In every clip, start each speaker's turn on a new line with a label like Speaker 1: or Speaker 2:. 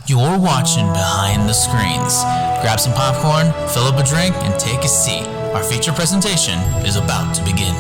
Speaker 1: You're watching Behind the Screens. Grab some popcorn, fill up a drink, and take a seat. Our feature presentation is about to begin.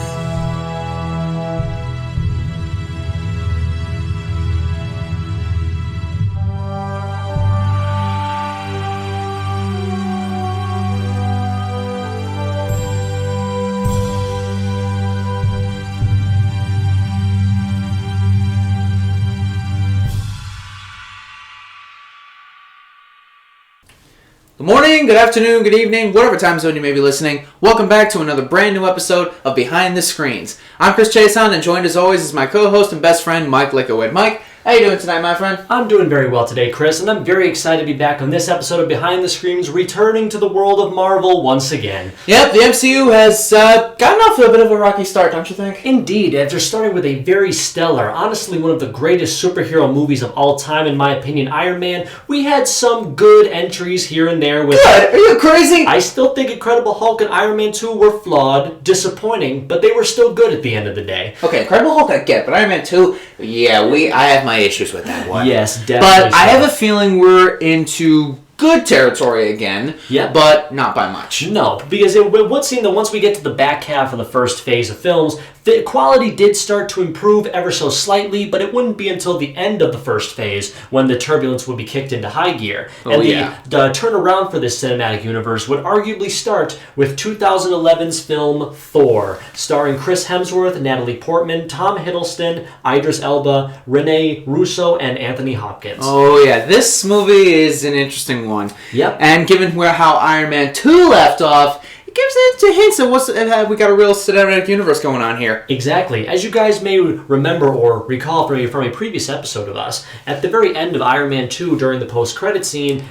Speaker 2: Good morning, good afternoon, good evening, whatever time zone you may be listening. Welcome back to another brand new episode of Behind the Screens. I'm Chris Chason, and joined as always is my co-host and best friend, Mike Lickowit. Mike, how you doing tonight, my friend?
Speaker 3: I'm doing very well today, Chris, and I'm very excited to be back on this episode of Behind the Screens, returning to the world of Marvel once again.
Speaker 2: Yep, the MCU has gotten off to a bit of a rocky start, don't you think?
Speaker 3: Indeed, after starting with a very stellar, honestly one of the greatest superhero movies of all time, in my opinion, Iron Man, we had some good entries here and there with...
Speaker 2: Good? Are you crazy?
Speaker 3: I still think Incredible Hulk and Iron Man 2 were flawed, disappointing, but they were still good at the end of the day.
Speaker 2: Okay, Incredible Hulk I get, but Iron Man 2, yeah, I have my issues with that one.
Speaker 3: Yes, definitely.
Speaker 2: But I have a feeling we're into good territory again, but not by much.
Speaker 3: No, because it would seem that once we get to the back half of the first phase of films, the quality did start to improve ever so slightly, but it wouldn't be until the end of the first phase when the turbulence would be kicked into high gear. And the turnaround for this cinematic universe would arguably start with 2011's film Thor, starring Chris Hemsworth, Natalie Portman, Tom Hiddleston, Idris Elba, Rene Russo, and Anthony Hopkins.
Speaker 2: Oh yeah, this movie is an interesting one.
Speaker 3: Yep.
Speaker 2: And given how Iron Man 2 left off, it gives it hints of we got a real cinematic universe going on here.
Speaker 3: Exactly. As you guys may remember or recall from a previous episode of us, at the very end of Iron Man 2 during the post-credit scene,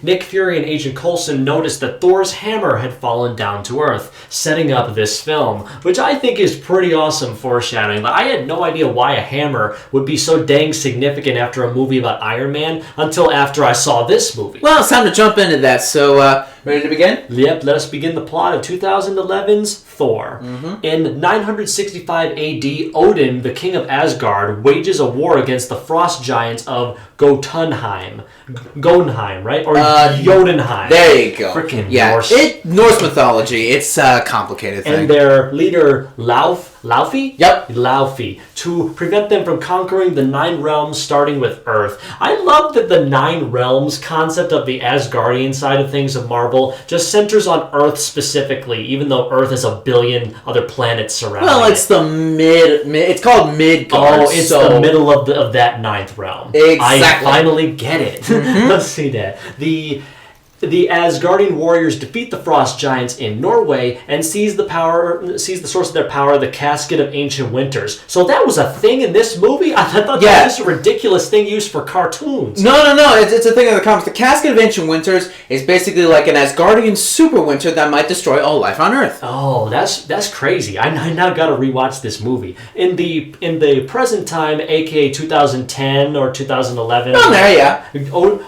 Speaker 3: Nick Fury and Agent Coulson noticed that Thor's hammer had fallen down to Earth, setting up this film, which I think is pretty awesome foreshadowing. I had no idea why a hammer would be so dang significant after a movie about Iron Man until after I saw this movie.
Speaker 2: Well, it's time to jump into that, so ready to begin?
Speaker 3: Yep, let us begin the plot of 2011's Thor. In 965 AD, Odin, the king of Asgard, wages a war against the frost giants of Jotunheim, right? Or Jotunheim.
Speaker 2: There you go.
Speaker 3: Frickin'
Speaker 2: yeah,
Speaker 3: Norse.
Speaker 2: Norse mythology. It's a complicated thing.
Speaker 3: And their leader, Laufey?
Speaker 2: Yep.
Speaker 3: Laufey, to prevent them from conquering the 9 realms starting with Earth. I love that the 9 realms concept of the Asgardian side of things of Marvel just centers on Earth specifically, even though Earth has a billion other planets surrounding it.
Speaker 2: Well, it's the it's called Midgard.
Speaker 3: Oh, it's the middle of that 9th realm.
Speaker 2: Exactly.
Speaker 3: I finally get it. Let's see that. The Asgardian warriors defeat the frost giants in Norway and seize the source of their power, the Casket of Ancient Winters. So that was a thing in this movie? I thought that was a ridiculous thing used for cartoons.
Speaker 2: No. It's a thing in the comics. The Casket of Ancient Winters is basically like an Asgardian super winter that might destroy all life on Earth.
Speaker 3: Oh, that's crazy. I now got to rewatch this movie. In the present time, aka 2010 or 2011.
Speaker 2: Oh, there, yeah.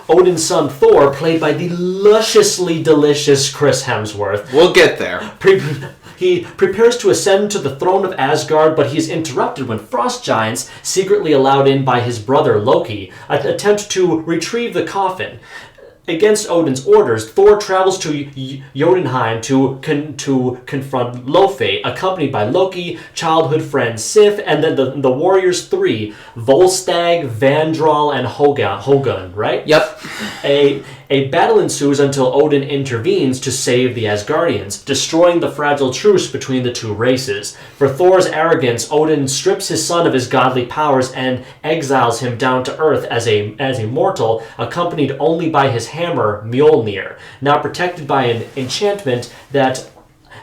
Speaker 3: Odin's son Thor, played by the lusciously delicious Chris Hemsworth.
Speaker 2: We'll get there.
Speaker 3: He prepares to ascend to the throne of Asgard, but he is interrupted when frost giants, secretly allowed in by his brother Loki, attempt to retrieve the coffin. Against Odin's orders, Thor travels to Jotunheim to confront Laufey, accompanied by Loki, childhood friend Sif, and then the Warriors 3, Volstagg, Vandral, and Hogun, right?
Speaker 2: Yep.
Speaker 3: A battle ensues until Odin intervenes to save the Asgardians, destroying the fragile truce between the two races. For Thor's arrogance, Odin strips his son of his godly powers and exiles him down to Earth as a mortal, accompanied only by his hammer, Mjolnir, now protected by an enchantment that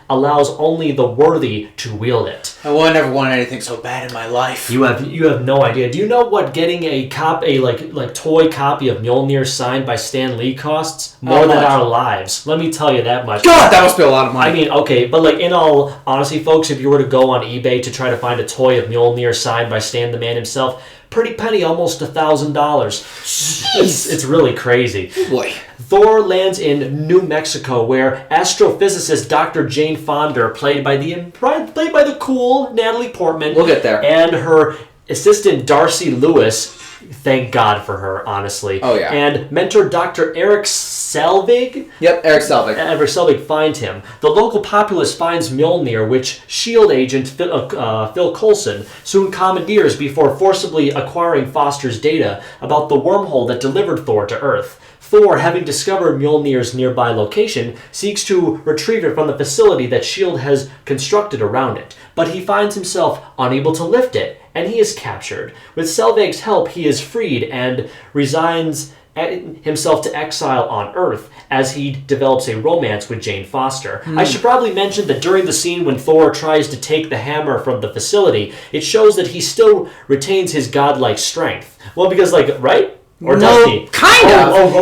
Speaker 3: allows only the worthy to wield it.
Speaker 2: I never wanted anything so bad in my life.
Speaker 3: You have no idea. Do you know what getting a toy copy of Mjolnir signed by Stan Lee costs? More than our lives. Let me tell you that much.
Speaker 2: God, that must be a lot of money.
Speaker 3: I mean, okay, but in all honesty, folks, if you were to go on eBay to try to find a toy of Mjolnir signed by Stan the Man himself, pretty penny, almost $1,000. It's really crazy.
Speaker 2: Boy.
Speaker 3: Thor lands in New Mexico, where astrophysicist Dr. Jane Fonda, played by the cool Natalie Portman,
Speaker 2: we'll get there,
Speaker 3: and her assistant Darcy Lewis Thank God for her, honestly.
Speaker 2: Oh, yeah.
Speaker 3: And mentor Dr. Eric Selvig.
Speaker 2: Yep, Eric Selvig.
Speaker 3: Eric Selvig find him. The local populace finds Mjolnir, which S.H.I.E.L.D. agent Phil Coulson soon commandeers before forcibly acquiring Foster's data about the wormhole that delivered Thor to Earth. Thor, having discovered Mjolnir's nearby location, seeks to retrieve it from the facility that S.H.I.E.L.D. has constructed around it, but he finds himself unable to lift it, and he is captured. With Selvig's help, he is freed and resigns himself to exile on Earth as he develops a romance with Jane Foster. I should probably mention that during the scene when Thor tries to take the hammer from the facility, it shows that he still retains his godlike strength. Well, because, right? Or does he?
Speaker 2: Kind of.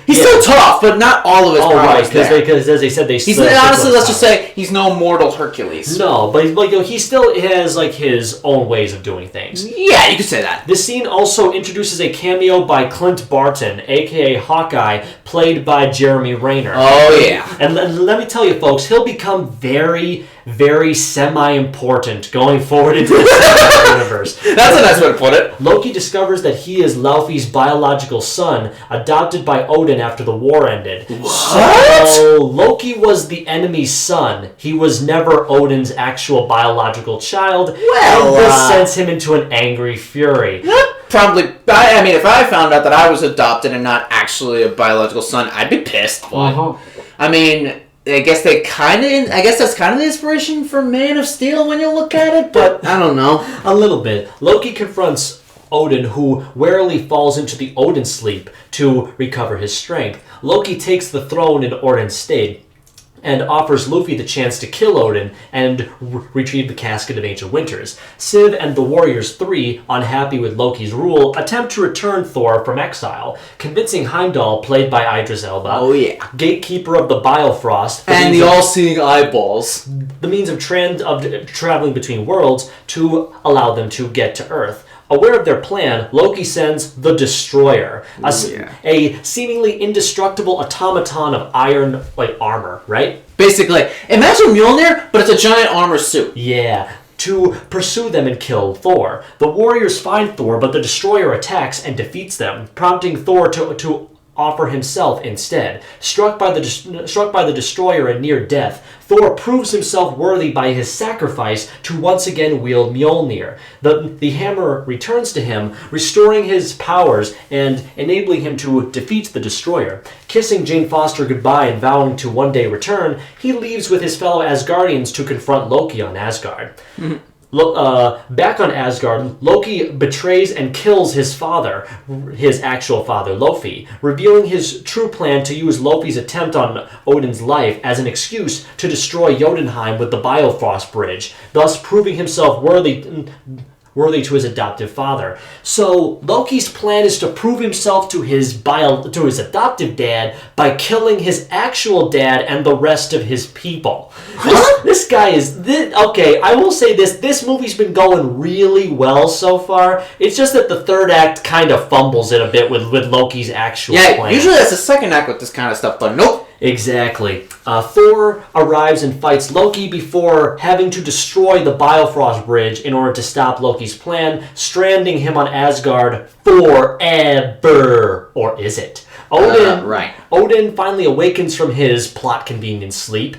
Speaker 2: He's still tough, but not all of his powers.
Speaker 3: Because as they said,
Speaker 2: he's honestly, let's just say he's no mortal Hercules.
Speaker 3: No, but he still has his own ways of doing things.
Speaker 2: Yeah, you could say that.
Speaker 3: This scene also introduces a cameo by Clint Barton, aka Hawkeye, played by Jeremy Renner.
Speaker 2: Oh yeah.
Speaker 3: And let me tell you, folks, he'll become very, very semi-important going forward into the cinematic universe.
Speaker 2: That's a nice way to put it.
Speaker 3: Loki discovers that he is Laufey's biological son, adopted by Odin after the war ended.
Speaker 2: What?
Speaker 3: So Loki was the enemy's son. He was never Odin's actual biological child.
Speaker 2: Well,
Speaker 3: and this sends him into an angry fury.
Speaker 2: Probably. I mean, if I found out that I was adopted and not actually a biological son, I'd be pissed. I mean, I guess that's kind of the inspiration for Man of Steel when you look at it, but I don't know.
Speaker 3: A little bit. Loki confronts Odin, who warily falls into the Odin sleep to recover his strength. Loki takes the throne in Odin's stead and offers Luffy the chance to kill Odin and retrieve the Casket of Ancient Winters. Civ and the Warriors 3, unhappy with Loki's rule, attempt to return Thor from exile, convincing Heimdall, played by Idris Elba, gatekeeper of the Biofrost,
Speaker 2: and the all-seeing eyeballs,
Speaker 3: the means of traveling between worlds, to allow them to get to Earth. Aware of their plan, Loki sends the Destroyer, a seemingly indestructible automaton of iron armor, right?
Speaker 2: Basically, imagine Mjolnir, but it's a giant armor suit.
Speaker 3: Yeah, to pursue them and kill Thor. The warriors find Thor, but the Destroyer attacks and defeats them, prompting Thor to offer himself instead. Struck by the Destroyer and near death, Thor proves himself worthy by his sacrifice to once again wield Mjolnir. The hammer returns to him, restoring his powers and enabling him to defeat the Destroyer. Kissing Jane Foster goodbye and vowing to one day return, he leaves with his fellow Asgardians to confront Loki on Asgard. Back on Asgard, Loki betrays and kills his father, his actual father, Laufey, revealing his true plan to use Laufey's attempt on Odin's life as an excuse to destroy Jotunheim with the Biofrost Bridge, thus proving himself worthy to his adoptive father. So Loki's plan is to prove himself to his adoptive dad by killing his actual dad and the rest of his people. This guy is okay. I will say this movie's been going really well so far. It's just that the third act kind of fumbles it a bit with Loki's actual plan.
Speaker 2: Usually that's the second act with this kind of stuff, but nope.
Speaker 3: Exactly. Thor arrives and fights Loki before having to destroy the Biofrost Bridge in order to stop Loki's plan, stranding him on Asgard forever. Or is it? Odin finally awakens from his plot-convenient sleep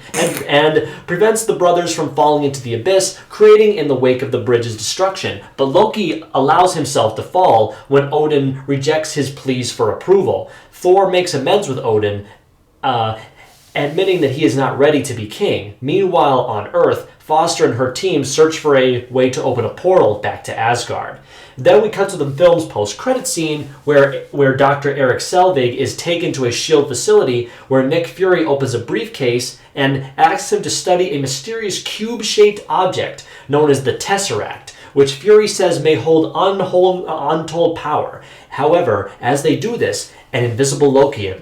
Speaker 3: and prevents the brothers from falling into the abyss, creating in the wake of the bridge's destruction. But Loki allows himself to fall when Odin rejects his pleas for approval. Thor makes amends with Odin, admitting that he is not ready to be king. Meanwhile, on Earth, Foster and her team search for a way to open a portal back to Asgard. Then we cut to the film's post-credit scene where Dr. Eric Selvig is taken to a S.H.I.E.L.D. facility where Nick Fury opens a briefcase and asks him to study a mysterious cube-shaped object known as the Tesseract, which Fury says may hold untold power. However, as they do this, an invisible Loki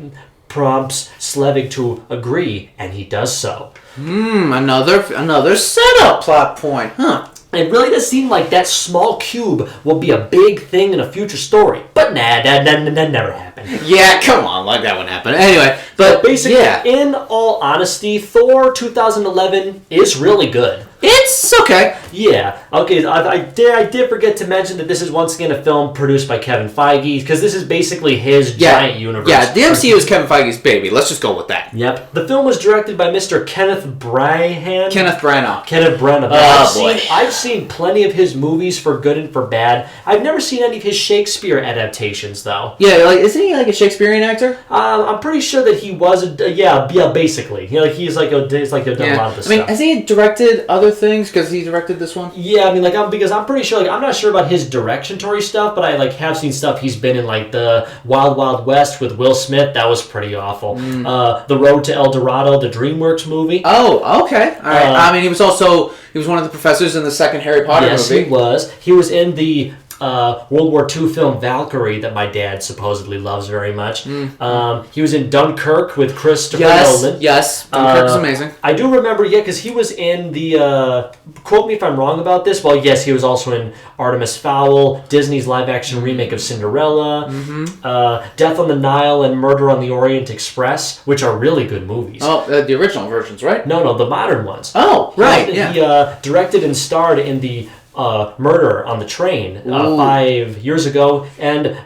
Speaker 3: prompts Selvig to agree, and he does so.
Speaker 2: Another setup plot point, huh?
Speaker 3: It really does seem like that small cube will be a big thing in a future story. But nah, that never happened.
Speaker 2: Yeah, come on, like that wouldn't happen. Anyway, but
Speaker 3: basically, in all honesty, Thor 2011 is really good.
Speaker 2: It's okay.
Speaker 3: Yeah. Okay. I did forget to mention that this is once again a film produced by Kevin Feige, because this is basically his giant universe.
Speaker 2: Yeah, the MCU is Kevin Feige's baby. Let's just go with that.
Speaker 3: Yep. The film was directed by Mr. Kenneth Branagh.
Speaker 2: Kenneth Branagh.
Speaker 3: I've seen plenty of his movies, for good and for bad. I've never seen any of his Shakespeare adaptations, though.
Speaker 2: Yeah, like isn't he like a Shakespearean actor?
Speaker 3: I'm pretty sure that he was basically. He's like done a lot of this stuff.
Speaker 2: Has he directed other things? Because he directed this one.
Speaker 3: Yeah, because I'm pretty sure. I'm not sure about his directionary stuff, but I have seen stuff he's been in, like the Wild Wild West with Will Smith. That was pretty awful. The Road to El Dorado, the DreamWorks movie.
Speaker 2: Oh, okay, all right. He was one of the professors in the second Harry Potter movie.
Speaker 3: Yes, he was. He was in the World War II film Valkyrie that my dad supposedly loves very much. He was in Dunkirk with Christopher Nolan.
Speaker 2: Yes, Dunkirk is amazing.
Speaker 3: I do remember, because he was in the, quote me if I'm wrong about this, well, yes, he was also in Artemis Fowl, Disney's live-action remake of Cinderella, Death on the Nile and Murder on the Orient Express, which are really good movies.
Speaker 2: Oh, the original versions, right?
Speaker 3: No, the modern ones.
Speaker 2: Oh, right,
Speaker 3: He directed and starred in the Murder on the Train 5 years ago, and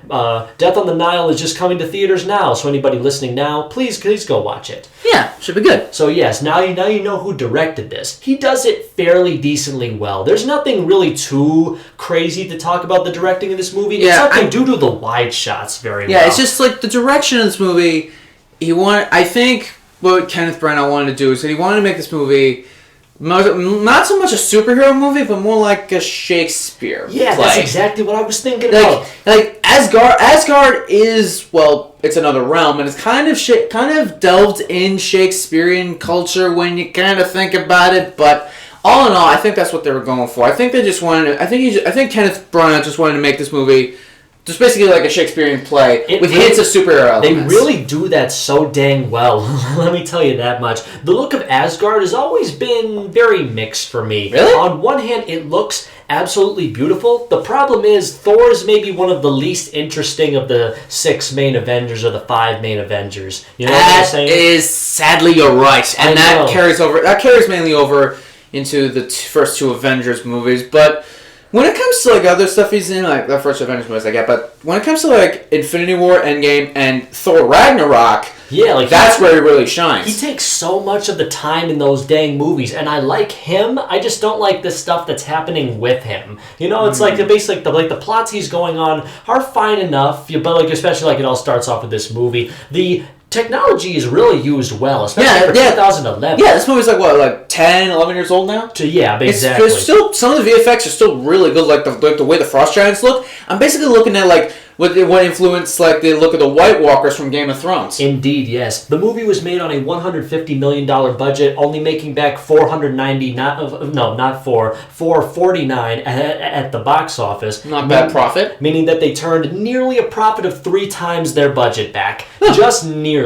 Speaker 3: Death on the Nile is just coming to theaters now, so anybody listening now, please go watch it.
Speaker 2: Yeah, should be good.
Speaker 3: So yes, now you know who directed this. He does it fairly decently well. There's nothing really too crazy to talk about the directing of this movie, except they do the wide shots very well.
Speaker 2: Yeah, it's just like the direction of this movie, I think what Kenneth Branagh wanted to do is that he wanted to make this movie not so much a superhero movie, but more like a Shakespeare play.
Speaker 3: That's exactly what I was thinking about.
Speaker 2: Like Asgard is, well, it's another realm, and it's kind of delved in Shakespearean culture when you kind of think about it. But all in all, I think that's what they were going for. I think they just wanted. I think Kenneth Branagh just wanted to make this movie just basically like a Shakespearean play with hints of superhero elements.
Speaker 3: They really do that so dang well. Let me tell you that much. The look of Asgard has always been very mixed for me.
Speaker 2: Really?
Speaker 3: On one hand, it looks absolutely beautiful. The problem is Thor is maybe one of the least interesting of the 6 main Avengers or the 5 main Avengers. You know what I'm saying?
Speaker 2: Is sadly you're right, and that carries mainly over into the first 2 Avengers movies, but when it comes to like other stuff he's in, like the first Avengers movies I get, but when it comes to like Infinity War, Endgame, and Thor Ragnarok, that's where he really shines.
Speaker 3: He takes so much of the time in those dang movies, and I like him. I just don't like the stuff that's happening with him. You know, it's like basically the plots he's going on are fine enough, but especially it all starts off with this movie. The technology is really used well, especially for 2011.
Speaker 2: Yeah, this movie's like 10, 11 years old now?
Speaker 3: Exactly.
Speaker 2: It's still, some of the VFX are still really good, like the way the Frost Giants look. I'm basically looking at what influenced the look of the White Walkers from Game of Thrones.
Speaker 3: Indeed, yes. The movie was made on a $150 million budget, only making back $449 at the box office.
Speaker 2: Not bad profit.
Speaker 3: Meaning that they turned nearly a profit of 3 times their budget back. Just nearly.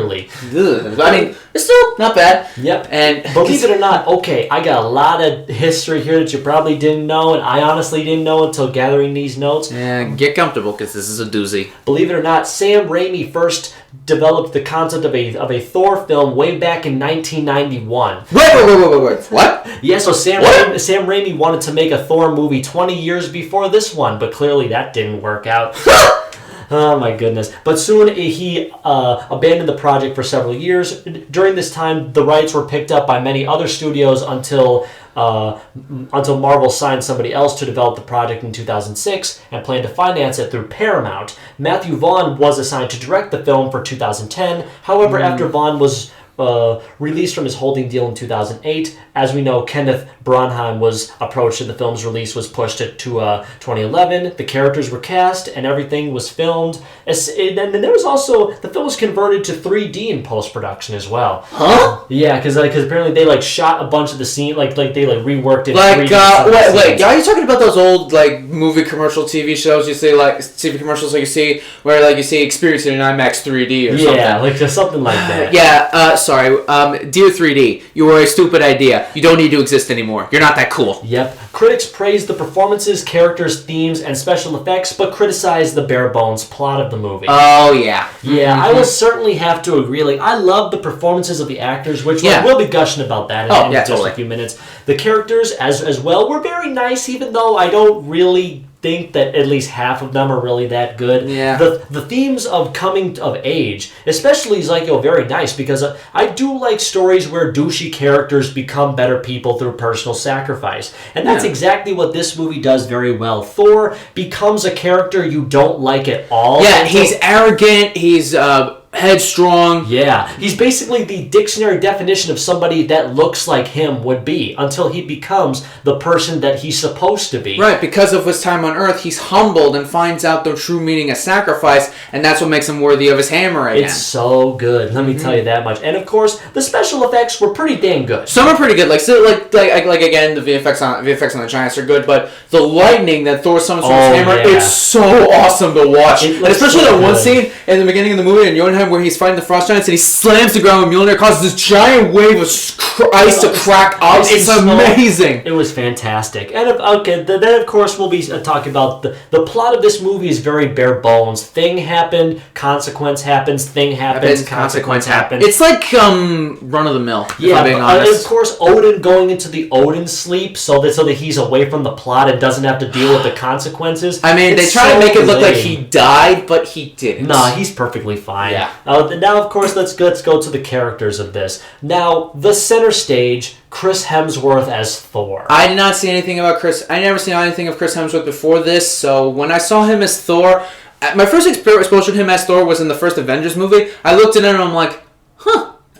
Speaker 2: It's still not bad.
Speaker 3: Yep.
Speaker 2: And
Speaker 3: believe it or not, I got a lot of history here that you probably didn't know, and I honestly didn't know until gathering these notes.
Speaker 2: Yeah, get comfortable, because this is a doozy.
Speaker 3: Believe it or not, Sam Raimi first developed the concept of a Thor film way back in 1991.
Speaker 2: Wait. What?
Speaker 3: Yeah, so Sam Raimi wanted to make a Thor movie 20 years before this one, but clearly that didn't work out. Oh my goodness. But soon he abandoned the project for several years. During this time, the rights were picked up by many other studios until Marvel signed somebody else to develop the project in 2006 and planned to finance it through Paramount. Matthew Vaughn was assigned to direct the film for 2010. However, after Vaughn was released from his holding deal in 2008. As we know, Kenneth Branagh was approached and the film's release was pushed to 2011. The characters were cast and everything was filmed. And then there was also, the film was converted to 3D in post-production as well.
Speaker 2: Huh?
Speaker 3: Yeah, because apparently they shot a bunch of the scene, they reworked it.
Speaker 2: Wait, are you talking about those old movie commercial TV shows you see, TV commercials you see where you see Experience in an IMAX 3D or something?
Speaker 3: Yeah, something like that.
Speaker 2: Yeah, sorry. Dear 3D, you were a stupid idea. You don't need to exist anymore. You're not that cool.
Speaker 3: Yep. Critics praised the performances, characters, themes, and special effects, but criticized the bare-bones plot of the movie.
Speaker 2: Oh, yeah.
Speaker 3: Yeah, I will certainly have to agree. Like, I love the performances of the actors, which we'll be gushing about that in just a few minutes. The characters, as well, were very nice, even though I don't really think that at least half of them are really that good.
Speaker 2: Yeah.
Speaker 3: The themes of coming of age, especially Ezekiel, very nice, because I do like stories where douchey characters become better people through personal sacrifice. And that's exactly what this movie does very well. Thor becomes a character you don't like at all.
Speaker 2: Yeah, he's arrogant, he's headstrong.
Speaker 3: Yeah, he's basically the dictionary definition of somebody that looks like him would be, until he becomes the person that he's supposed to be.
Speaker 2: Right, because of his time on Earth, he's humbled and finds out the true meaning of sacrifice, and that's what makes him worthy of his hammer again.
Speaker 3: It's so good, let me tell you that much. And of course, the special effects were pretty dang good.
Speaker 2: Some are pretty good, like again, the VFX on the Giants are good, but the lightning that Thor summons from his hammer, it's so awesome to watch. And especially that one scene in the beginning of the movie in Jotunheim where he's fighting the frost giants and he slams the ground with Mjolnir, causes this giant wave of ice to crack up. It's amazing.
Speaker 3: It was fantastic. And then of course we'll be talking about the plot of this movie is very bare bones. Thing happened, consequence happens, thing happens, consequence happens.
Speaker 2: It's like run of the mill.
Speaker 3: Yeah,
Speaker 2: if I'm being honest.
Speaker 3: And of course Odin going into the Odin sleep so that he's away from the plot and doesn't have to deal with the consequences.
Speaker 2: I mean, they try to make it look like he died, but he didn't.
Speaker 3: Nah, he's perfectly fine.
Speaker 2: Yeah.
Speaker 3: Now, of course, let's go to the characters of this. Now, the center stage, Chris Hemsworth as Thor.
Speaker 2: I did not see anything about Chris. I never seen anything of Chris Hemsworth before this, so when I saw him as Thor, my first exposure to him as Thor was in the first Avengers movie. I looked at him and I'm like,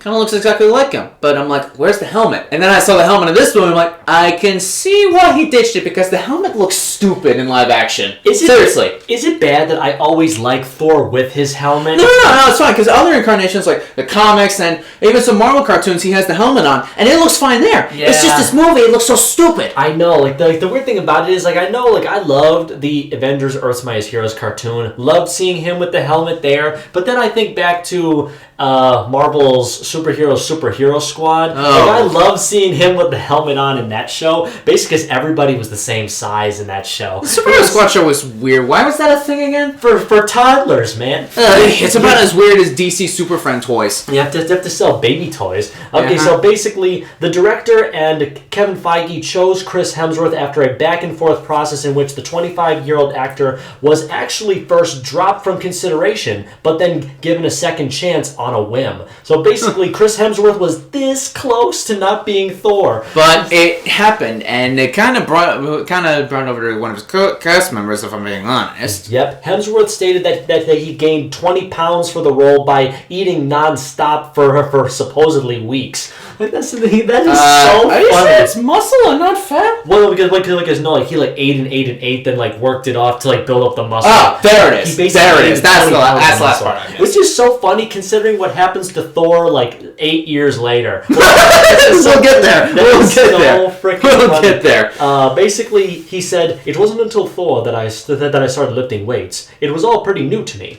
Speaker 2: kind of looks exactly like him. But I'm like, where's the helmet? And then I saw the helmet in this movie, I'm like, I can see why he ditched it, because the helmet looks stupid in live action. Seriously.
Speaker 3: Is it bad that I always like Thor with his helmet?
Speaker 2: No, it's fine, because other incarnations, like the comics and even some Marvel cartoons, he has the helmet on, and it looks fine there. Yeah. It's just this movie, it looks so stupid.
Speaker 3: I know, like the weird thing about it is, like, I know, like, I loved the Avengers Earth's Mightiest Heroes cartoon, loved seeing him with the helmet there, but then I think back to Marvel's Superhero Squad.
Speaker 2: Oh.
Speaker 3: Like, I love seeing him with the helmet on in that show, basically because everybody was the same size in that show.
Speaker 2: The Superhero Squad show was weird. Why was that a thing again?
Speaker 3: For toddlers, man.
Speaker 2: It's about as weird as DC Super Friend toys.
Speaker 3: You have to sell baby toys. Okay, so basically, the director and Kevin Feige chose Chris Hemsworth after a back-and-forth process in which the 25-year-old actor was actually first dropped from consideration, but then given a second chance on a whim. So basically, Chris Hemsworth was this close to not being Thor.
Speaker 2: But it happened, and it kind of brought over to one of his cast members, if I'm being honest.
Speaker 3: Yep. Hemsworth stated that he gained 20 pounds for the role by eating non-stop for supposedly weeks. Like, that is so funny.
Speaker 2: It's muscle and not fat?
Speaker 3: Well, because he ate and ate, then like worked it off to like build up the muscle.
Speaker 2: Oh, there it is. There it is. That's the last part I missed.
Speaker 3: Which is so funny considering what happens to Thor like 8 years later.
Speaker 2: We'll get there. We'll get there.
Speaker 3: Basically, he said, it wasn't until Thor that I started lifting weights. It was all pretty new to me.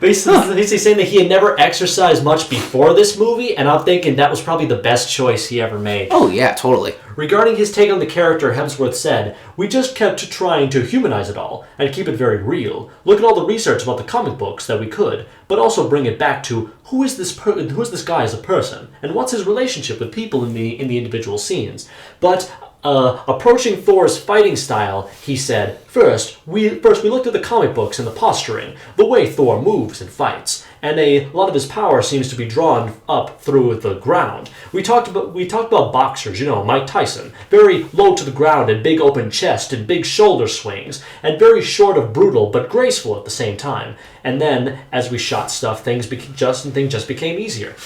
Speaker 3: Basically, he's saying that he had never exercised much before this movie, and I'm thinking that was probably the best choice he ever made.
Speaker 2: Oh, yeah, totally.
Speaker 3: Regarding his take on the character, Hemsworth said, "We just kept trying to humanize it all and keep it very real. Look at all the research about the comic books that we could, but also bring it back to who is this guy as a person, and what's his relationship with people in the individual scenes. But approaching Thor's fighting style, he said, First, we looked at the comic books and the posturing, the way Thor moves and fights, and a lot of his power seems to be drawn up through the ground. We talked about boxers, Mike Tyson, very low to the ground and big open chest and big shoulder swings, and very short of brutal but graceful at the same time. And then, as we shot stuff, things just became easier."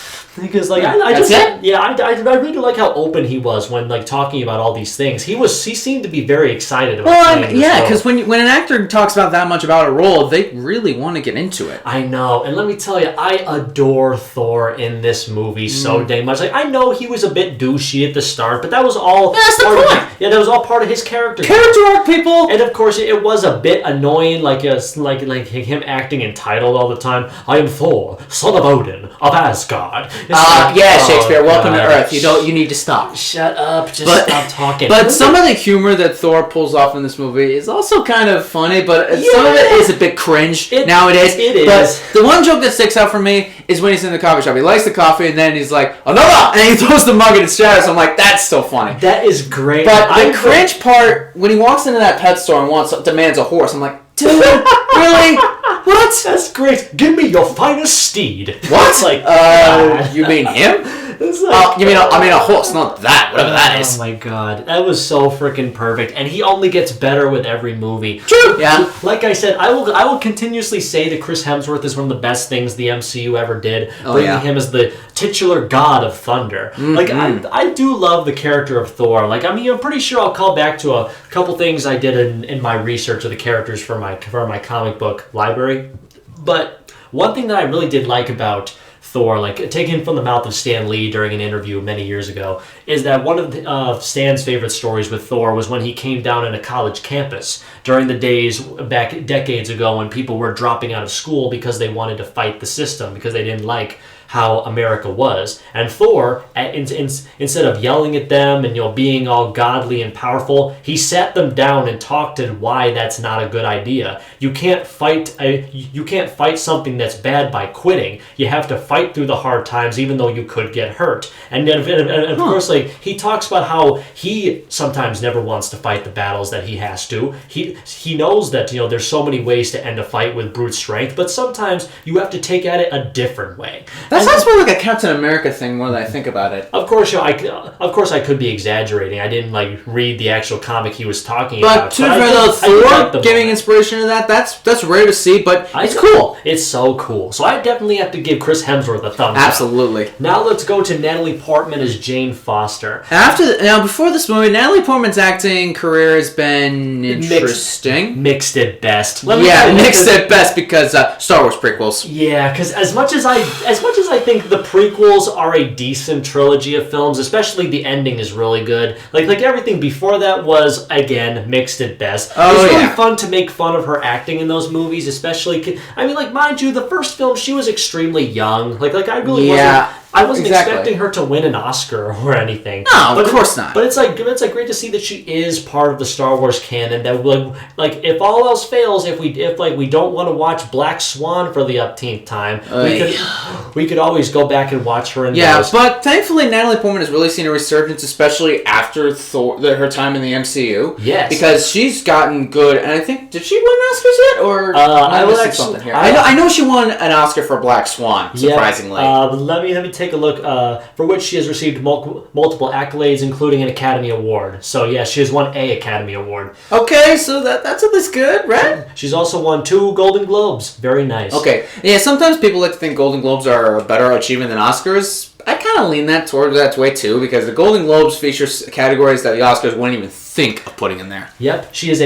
Speaker 3: Because I really like how open he was when like talking about all these things. He seemed to be very excited about playing this role.
Speaker 2: because when an actor talks about that much about a role, they really want to get into it.
Speaker 3: I know, and let me tell you, I adore Thor in this movie so dang much. Like, I know he was a bit douchey at the start, but that was all that was all part of his character.
Speaker 2: Character arc, people.
Speaker 3: And of course, it was a bit annoying, like him acting entitled all the time. I am Thor, son of Odin of Asgard.
Speaker 2: Shakespeare, welcome to Earth. You need to stop.
Speaker 3: Shut up, stop talking.
Speaker 2: But some of the humor that Thor pulls off in this movie is also kind of funny, but some of it is a bit cringe nowadays.
Speaker 3: It is.
Speaker 2: But the one joke that sticks out for me is when he's in the coffee shop. He likes the coffee, and then he's like, another! And he throws the mug in his shadow. So I'm like, that's so funny.
Speaker 3: That is great.
Speaker 2: But the cringe part, when he walks into that pet store and demands a horse, I'm like, dude, really? What?
Speaker 3: That's great. Give me your finest steed.
Speaker 2: What?
Speaker 3: It's like,
Speaker 2: you mean him?
Speaker 3: It's like,
Speaker 2: I mean a horse, not that, whatever that is.
Speaker 3: Oh my god, that was so freaking perfect, and he only gets better with every movie.
Speaker 2: True. Yeah.
Speaker 3: Like I said, I will continuously say that Chris Hemsworth is one of the best things the MCU ever did, bringing him as the titular god of thunder. Mm-hmm. Like I do love the character of Thor. Like I'm pretty sure I'll call back to a couple things I did in my research of the characters for my comic book library. But one thing that I really did like about Thor, like taken from the mouth of Stan Lee during an interview many years ago, is that one of Stan's favorite stories with Thor was when he came down on a college campus during the days back decades ago when people were dropping out of school because they wanted to fight the system, because they didn't like how America was. And Thor, instead of yelling at them and being all godly and powerful, he sat them down and talked to why that's not a good idea. You can't fight something that's bad by quitting. You have to fight through the hard times even though you could get hurt. And of course, like, he talks about how he sometimes never wants to fight the battles that he has to. He knows that there's so many ways to end a fight with brute strength, but sometimes you have to take at it a different way.
Speaker 2: That sounds more like a Captain America thing more than I think about it.
Speaker 3: Of course, I could be exaggerating. I didn't read the actual comic he was talking
Speaker 2: but
Speaker 3: about.
Speaker 2: To be fair, Thor giving inspiration to that's rare to see, but it's cool.
Speaker 3: It's so cool. So I definitely have to give Chris Hemsworth a thumbs up.
Speaker 2: Absolutely.
Speaker 3: Now let's go to Natalie Portman as Jane Foster.
Speaker 2: Before this movie, Natalie Portman's acting career has been interesting.
Speaker 3: Mixed at best.
Speaker 2: Mixed at best because Star Wars prequels.
Speaker 3: Yeah, because as much as I think the prequels are a decent trilogy of films, especially the ending is really good. Like everything before that was, again, mixed at best. It was really fun to make fun of her acting in those movies, especially. I mean, mind you, the first film she was extremely young. I really wasn't. I wasn't expecting her to win an Oscar or anything.
Speaker 2: No, of course not.
Speaker 3: But it's great to see that she is part of the Star Wars canon. That if all else fails, if we don't want to watch Black Swan for the upteenth time, we could always go back and watch her in those.
Speaker 2: Yeah, but thankfully Natalie Portman has really seen a resurgence, especially after her time in the MCU.
Speaker 3: Yes,
Speaker 2: because she's gotten good, and I think did she win Oscars yet, or
Speaker 3: I was actually something
Speaker 2: here. I know she won an Oscar for Black Swan. Surprisingly,
Speaker 3: let me take a look, for which she has received multiple accolades, including an Academy Award. So yeah, she has won an Academy Award.
Speaker 2: Okay, so that's at least good, right?
Speaker 3: She's also won 2 Golden Globes. Very nice.
Speaker 2: Okay, yeah. Sometimes people like to think Golden Globes are a better achievement than Oscars. I kind of lean towards that way too, because the Golden Globes feature categories that the Oscars wouldn't even think of putting in there.
Speaker 3: Yep, she is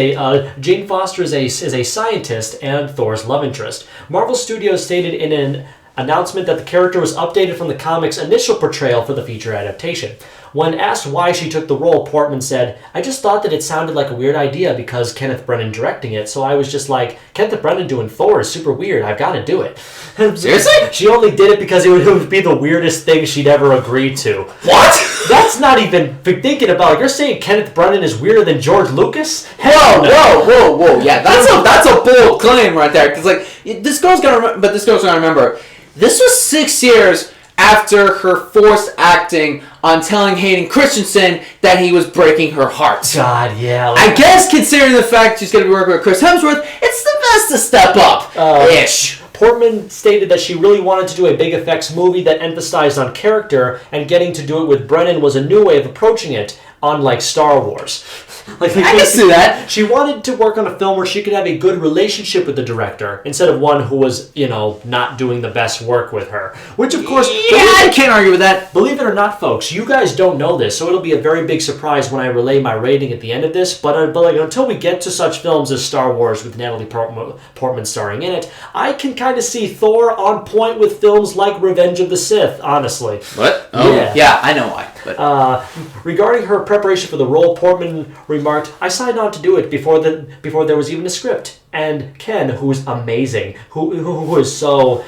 Speaker 3: Jane Foster is a scientist and Thor's love interest. Marvel Studios stated in an announcement that the character was updated from the comic's initial portrayal for the feature adaptation. When asked why she took the role, Portman said, "I just thought that it sounded like a weird idea because Kenneth Branagh directing it, so I was just like, Kenneth Branagh doing Thor is super weird, I've got to do it."
Speaker 2: Seriously?
Speaker 3: She only did it because it would be the weirdest thing she'd ever agreed to.
Speaker 2: What?
Speaker 3: That's not even thinking about it. You're saying Kenneth Branagh is weirder than George Lucas?
Speaker 2: Whoa. Yeah, that's a bold claim right there, because this girl's gonna remember, this was 6 years after her forced acting on telling Hayden Christensen that he was breaking her heart.
Speaker 3: God, yeah.
Speaker 2: I guess considering the fact she's going to be working with Chris Hemsworth, it's the best to step up. Ish.
Speaker 3: Portman stated that she really wanted to do a big effects movie that emphasized on character, and getting to do it with Brennan was a new way of approaching it. unlike Star Wars.
Speaker 2: I can see that.
Speaker 3: She wanted to work on a film where she could have a good relationship with the director instead of one who was, not doing the best work with her. Which, of course,
Speaker 2: I can't argue with that.
Speaker 3: Believe it or not, folks, you guys don't know this, so it'll be a very big surprise when I relay my rating at the end of this. But until we get to such films as Star Wars with Natalie Portman starring in it, I can kind of see Thor on point with films like Revenge of the Sith, honestly.
Speaker 2: What? Oh, yeah, I know why. But.
Speaker 3: Regarding her preparation for the role, Portman remarked, "I signed on to do it before there was even a script." And Ken, who's amazing, who is so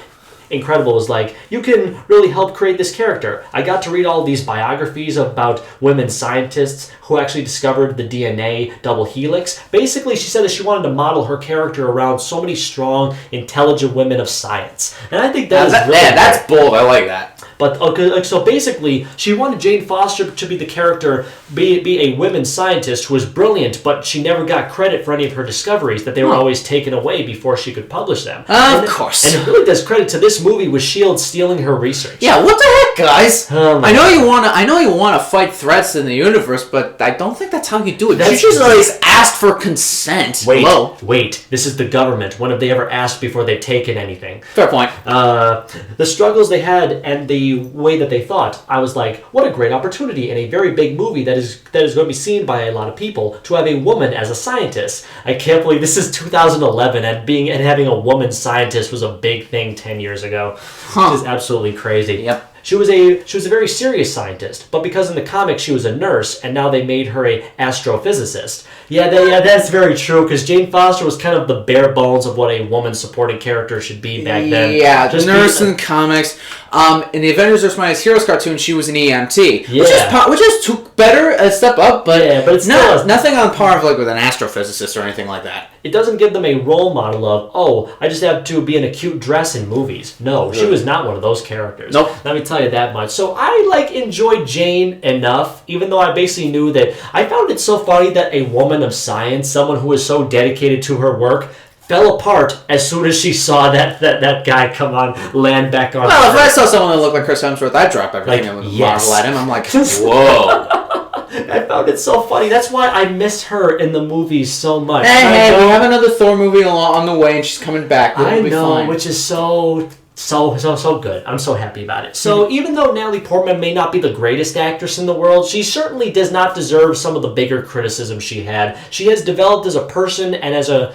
Speaker 3: incredible, was like, "You can really help create this character. I got to read all these biographies about women scientists who actually discovered the DNA double helix." Basically, she said that she wanted to model her character around so many strong, intelligent women of science. And I think
Speaker 2: that's bold. I like that.
Speaker 3: But so basically, she wanted Jane Foster to be the character, be a women scientist who was brilliant, but she never got credit for any of her discoveries, that they were always taken away before she could publish them.
Speaker 2: Of course.
Speaker 3: And it really does credit to this movie with S.H.I.E.L.D. stealing her research.
Speaker 2: Yeah, what the heck, guys?
Speaker 3: Oh
Speaker 2: I know you wanna fight threats in the universe, but I don't think that's how you do it. You just always asked for consent.
Speaker 3: Wait. This is the government. When have they ever asked before they've taken anything?
Speaker 2: Fair point.
Speaker 3: The struggles they had and the way that they thought, I was like, what a great opportunity in a very big movie that is going to be seen by a lot of people to have a woman as a scientist. I can't believe this is 2011 and having a woman scientist was a big thing 10 years ago. Which is absolutely crazy.
Speaker 2: Yep.
Speaker 3: She was a very serious scientist, but because in the comics she was a nurse, and now they made her a astrophysicist. Yeah, that's very true, because Jane Foster was kind of the bare bones of what a woman supporting character should be back then.
Speaker 2: Yeah, just nurse in comics. In the Avengers vs. Mightiest Heroes cartoon, she was an EMT, which is better, a step up, but it's nothing on par with an astrophysicist or anything like that.
Speaker 3: It doesn't give them a role model of, I just have to be in a cute dress in movies. No, she was not one of those characters.
Speaker 2: Nope.
Speaker 3: Let me tell you that much. So I enjoyed Jane enough, even though I basically knew that. I found it so funny that a woman of science, someone who is so dedicated to her work, fell apart as soon as she saw that guy come on, land back on.
Speaker 2: Well, if I saw someone that looked like Chris Hemsworth, I'd drop everything and marvel at him. I'm like, whoa.
Speaker 3: I found it so funny. That's why I miss her in the movies so much.
Speaker 2: Hey, we have another Thor movie on the way, and she's coming back.
Speaker 3: I know, which is so good. I'm so happy about it. So even though Natalie Portman may not be the greatest actress in the world, she certainly does not deserve some of the bigger criticism she had. She has developed as a person and as a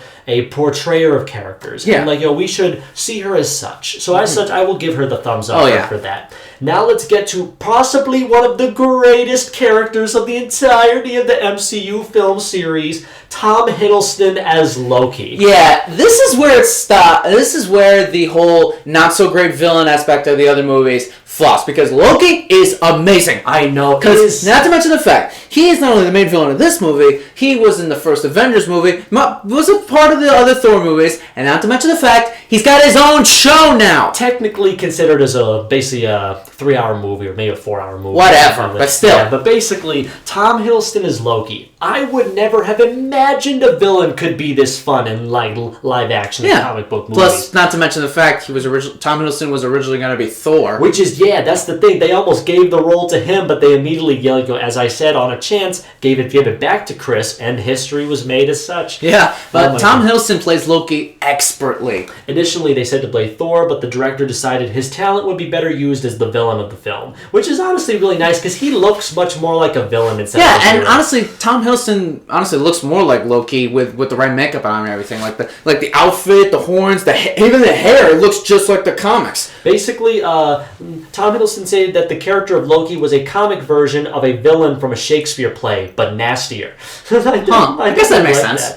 Speaker 3: portrayer of characters.
Speaker 2: Yeah.
Speaker 3: And we should see her as such. So as such, I will give her the thumbs up for that. Now let's get to possibly one of the greatest characters of the entirety of the MCU film series, Tom Hiddleston as Loki.
Speaker 2: Yeah, this is where it stopped. This is where the whole not-so-great villain aspect of the other movies flops, because Loki is amazing.
Speaker 3: I know.
Speaker 2: Because, not to mention the fact, he is not only the main villain of this movie, he was in the first Avengers movie, was a part of the other Thor movies, and not to mention the fact, he's got his own show now.
Speaker 3: Technically considered as basically a 3-hour movie, or maybe a 4-hour movie.
Speaker 2: Whatever, but still.
Speaker 3: Yeah, but basically, Tom Hiddleston is Loki. I would never have imagined a villain could be this fun in live action comic book movies.
Speaker 2: Plus, not to mention the fact, Tom Hiddleston was originally going to be Thor.
Speaker 3: Which is, that's the thing. They almost gave the role to him, but they immediately, as I said, on a chance, gave it back to Chris, and history was made as such.
Speaker 2: Yeah, but Tom Hiddleston plays Loki expertly.
Speaker 3: Initially, they said to play Thor, but the director decided his talent would be better used as the villain of the film, which is honestly really nice, because he looks much more like a villain instead of a hero.
Speaker 2: And honestly, Tom Hiddleston looks more like Loki with the right makeup on and everything, like the outfit, the horns, even the hair. It looks just like the comics.
Speaker 3: Basically, Tom Hiddleston said that the character of Loki was a comic version of a villain from a Shakespeare play, but nastier.
Speaker 2: I guess that makes sense.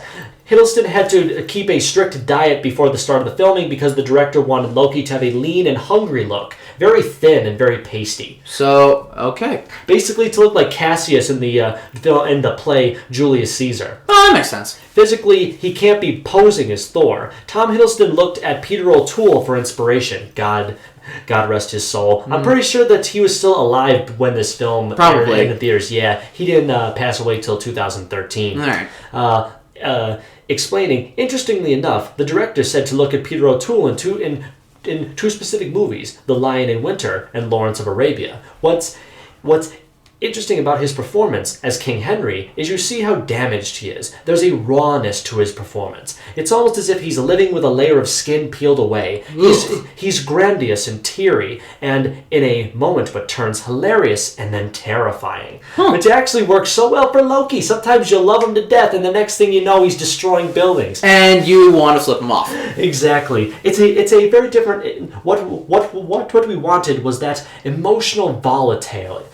Speaker 3: Hiddleston had to keep a strict diet before the start of the filming because the director wanted Loki to have a lean and hungry look. Very thin and very pasty.
Speaker 2: So, okay.
Speaker 3: Basically to look like Cassius in the play Julius Caesar.
Speaker 2: Oh, that makes sense.
Speaker 3: Physically, he can't be posing as Thor. Tom Hiddleston looked at Peter O'Toole for inspiration. God rest his soul. I'm pretty sure that he was still alive when this film aired in the theaters. Yeah, he didn't pass away till 2013.
Speaker 2: All right.
Speaker 3: Explaining, interestingly enough, the director said to look at Peter O'Toole in two specific movies, The Lion in Winter and Lawrence of Arabia. What's interesting about his performance as King Henry is you see how damaged he is. There's a rawness to his performance. It's almost as if he's living with a layer of skin peeled away. He's grandiose and teary, and in a moment but turns hilarious and then terrifying. Which actually works so well for Loki. Sometimes you'll love him to death, and the next thing you know, he's destroying buildings.
Speaker 2: And you want to flip him off.
Speaker 3: Exactly. It's a very different... What we wanted was that emotional volatile.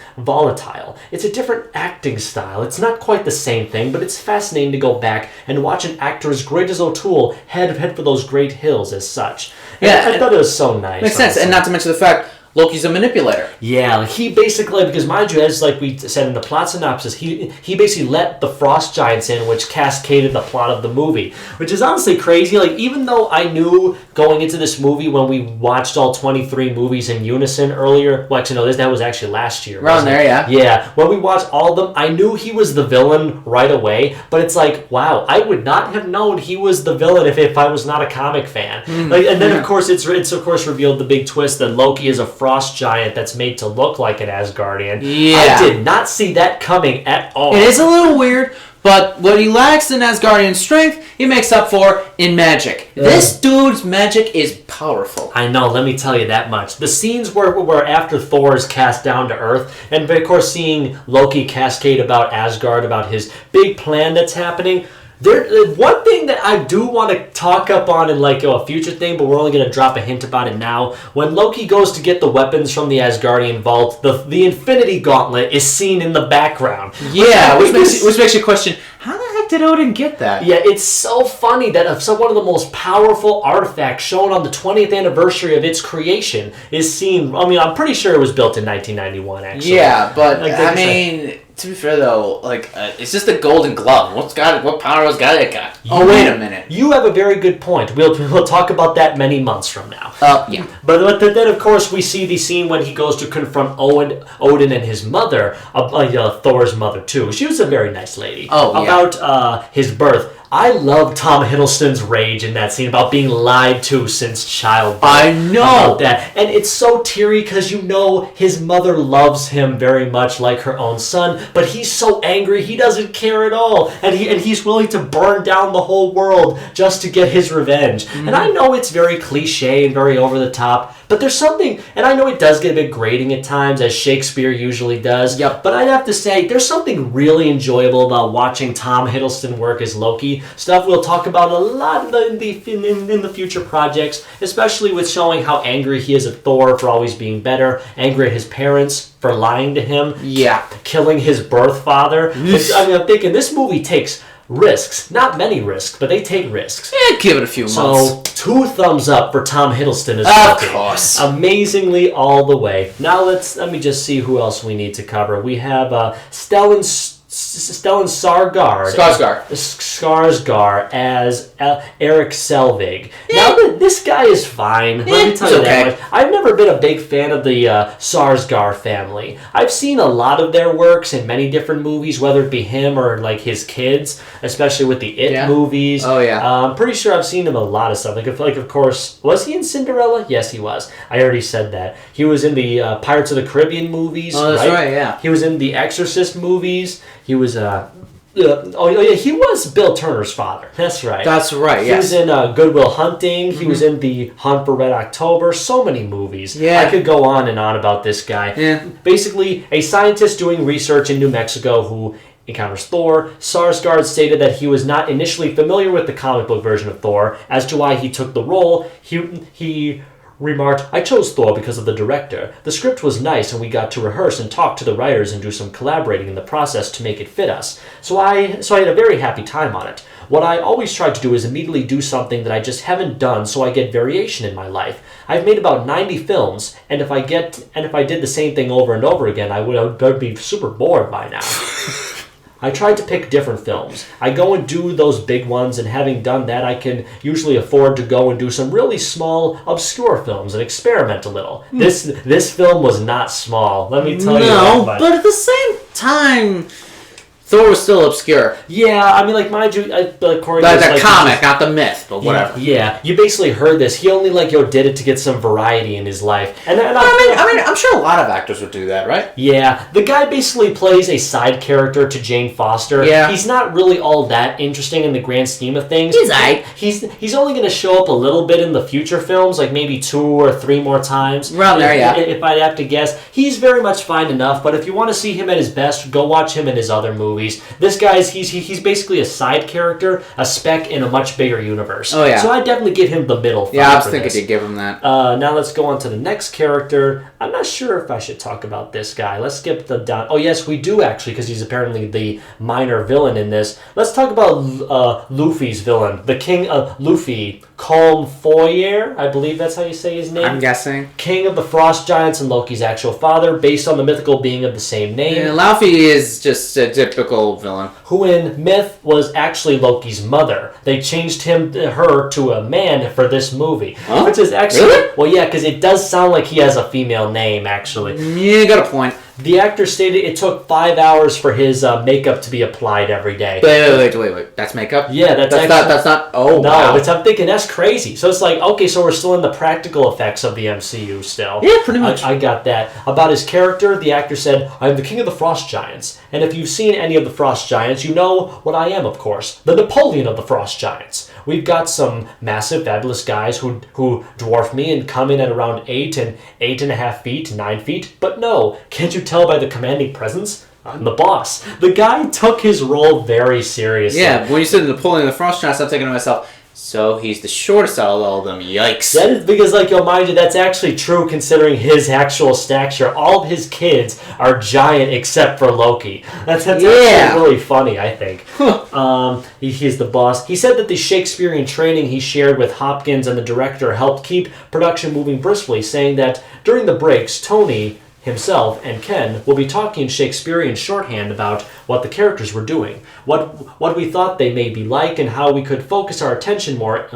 Speaker 3: It's a different acting style. It's not quite the same thing, but it's fascinating to go back and watch an actor as great as O'Toole head for those great hills as such.
Speaker 2: Yeah,
Speaker 3: I thought it was so nice.
Speaker 2: Makes sense, and not to mention the fact Loki's a manipulator.
Speaker 3: Yeah, like he basically, because mind you, as like we said in the plot synopsis, he basically let the frost giants in, which cascaded the plot of the movie, which is honestly crazy. Like, even though I knew going into this movie when we watched all 23 movies in unison earlier, well, actually, no, that was actually last year.
Speaker 2: Around there, yeah.
Speaker 3: Yeah, when we watched all of them, I knew he was the villain right away, but it's like, wow, I would not have known he was the villain if I was not a comic fan. And then, of course, it's of course revealed the big twist that Loki is a frost giant that's made to look like an Asgardian.
Speaker 2: Yeah.
Speaker 3: I did not see that coming at all.
Speaker 2: It is a little weird, but what he lacks in Asgardian strength, he makes up for in magic. This dude's magic is powerful.
Speaker 3: I know, let me tell you that much. The scenes where after Thor is cast down to Earth, and of course seeing Loki cascade about Asgard, about his big plan that's happening, one thing that I do want to talk up on in like a future thing, but we're only going to drop a hint about it now. When Loki goes to get the weapons from the Asgardian vault, the Infinity Gauntlet is seen in the background.
Speaker 2: Yeah, which makes you question, how the heck did Odin get that?
Speaker 3: Yeah, it's so funny that one of the most powerful artifacts shown on the 20th anniversary of its creation is seen. I mean, I'm pretty sure it was built in 1991, actually.
Speaker 2: Yeah, but I mean, to be fair though, like it's just a golden glove. What power has got it got? Oh, wait a minute.
Speaker 3: You have a very good point. We'll talk about that many months from now.
Speaker 2: Yeah.
Speaker 3: But then, of course, we see the scene when he goes to confront Odin and his mother, Thor's mother too. She was a very nice lady.
Speaker 2: Oh, yeah.
Speaker 3: About his birth. I love Tom Hiddleston's rage in that scene about being lied to since childbirth.
Speaker 2: I know
Speaker 3: about that, and it's so teary because you know his mother loves him very much like her own son, but he's so angry he doesn't care at all, and he's willing to burn down the whole world just to get his revenge. And I know it's very cliche and very over the top, but there's something, and I know it does get a bit grating at times, as Shakespeare usually does.
Speaker 2: Yep.
Speaker 3: But I'd have to say there's something really enjoyable about watching Tom Hiddleston work as Loki. Stuff we'll talk about a lot in the future projects, especially with showing how angry he is at Thor for always being better, angry at his parents for lying to him, killing his birth father. I'm thinking this movie takes risks. Not many risks, but they take risks.
Speaker 2: Yeah, give it a few months.
Speaker 3: So, 2 thumbs up for Tom Hiddleston as
Speaker 2: Loki.
Speaker 3: Of course. Amazingly all the way. Now let me just see who else we need to cover. We have Stellan Skarsgård as Eric Selvig. Now, this guy is fine. Let me tell you that much. I've never been a big fan of the Skarsgård family. I've seen a lot of their works in many different movies, whether it be him or like his kids, especially with the It movies.
Speaker 2: Oh, yeah.
Speaker 3: I'm pretty sure I've seen him in a lot of stuff. Like, of course, was he in Cinderella? Yes, he was. I already said that. He was in the Pirates of the Caribbean movies.
Speaker 2: Oh, that's right, yeah.
Speaker 3: He was in the Exorcist movies. He was he was Bill Turner's father. That's right.
Speaker 2: That's right.
Speaker 3: He was in Good Will Hunting. He was in The Hunt for Red October. So many movies.
Speaker 2: Yeah.
Speaker 3: I could go on and on about this guy.
Speaker 2: Yeah.
Speaker 3: Basically, a scientist doing research in New Mexico who encounters Thor. Skarsgård stated that he was not initially familiar with the comic book version of Thor. As to why he took the role, he remarked, "I chose Thor because of the director. The script was nice and we got to rehearse and talk to the writers and do some collaborating in the process to make it fit us. So I had a very happy time on it. What I always try to do is immediately do something that I just haven't done so I get variation in my life. I've made about 90 films, and if I did the same thing over and over again, I would be super bored by now." I tried to pick different films. I go and do those big ones, and having done that, I can usually afford to go and do some really small, obscure films and experiment a little. This film was not small, let me tell you that much.
Speaker 2: But at the same time, Thor was still obscure.
Speaker 3: Yeah, I mean, like, mind you, according to
Speaker 2: The comic, not the myth, but whatever.
Speaker 3: Yeah, you basically heard this. He only did it to get some variety in his life. And
Speaker 2: I'm sure a lot of actors would do that, right?
Speaker 3: Yeah, the guy basically plays a side character to Jane Foster.
Speaker 2: Yeah,
Speaker 3: he's not really all that interesting in the grand scheme of things. He's only going to show up a little bit in the future films, like maybe 2 or 3 more times.
Speaker 2: Around there, yeah.
Speaker 3: If I'd have to guess, he's very much fine enough. But if you want to see him at his best, go watch him in his other movies. This guy's he's basically a side character, a speck in a much bigger universe.
Speaker 2: Oh yeah.
Speaker 3: So I definitely give him the middle.
Speaker 2: Yeah, I was thinking you'd give him that.
Speaker 3: Now let's go on to the next character. I'm not sure if I should talk about this guy. Let's skip the down. Oh yes, we do actually, because he's apparently the minor villain in this. Let's talk about Luffy's villain, the king of Luffy, Calm Foyer. I believe that's how you say his name.
Speaker 2: I'm guessing.
Speaker 3: King of the Frost Giants and Loki's actual father, based on the mythical being of the same name.
Speaker 2: Yeah, Luffy is just a typical villain.
Speaker 3: Who in myth was actually Loki's mother. They changed her to a man for this movie.
Speaker 2: Huh?
Speaker 3: Which is actually...
Speaker 2: Really?
Speaker 3: Well, yeah, because it does sound like he has a female name, actually.
Speaker 2: Yeah, you got a point.
Speaker 3: The actor stated it took 5 hours for his makeup to be applied every day.
Speaker 2: Wait. That's makeup?
Speaker 3: Yeah, that's
Speaker 2: not... Oh,
Speaker 3: no,
Speaker 2: wow.
Speaker 3: I'm thinking that's crazy. So it's like, okay, so we're still in the practical effects of the MCU still.
Speaker 2: Yeah, pretty much.
Speaker 3: I got that. About his character, the actor said, "I am the king of the Frost Giants. And if you've seen any of the Frost Giants, you know what I am, of course. The Napoleon of the Frost Giants. We've got some massive, fabulous guys who dwarf me and come in at around 8 and 8.5 feet, 9 feet. But no, can't you tell by the commanding presence? I'm the boss." The guy took his role very seriously.
Speaker 2: Yeah, when you said Napoleon the Frost Giants, I'm thinking to myself, so he's the shortest out of all of them. Yikes.
Speaker 3: That is because, mind you, that's actually true considering his actual stature. All of his kids are giant except for Loki. That's actually really funny, I think. He's the boss. He said that the Shakespearean training he shared with Hopkins and the director helped keep production moving briskly, saying that during the breaks, Tony himself and Ken will be talking Shakespearean shorthand about what the characters were doing, what we thought they may be like, and how we could focus our attention more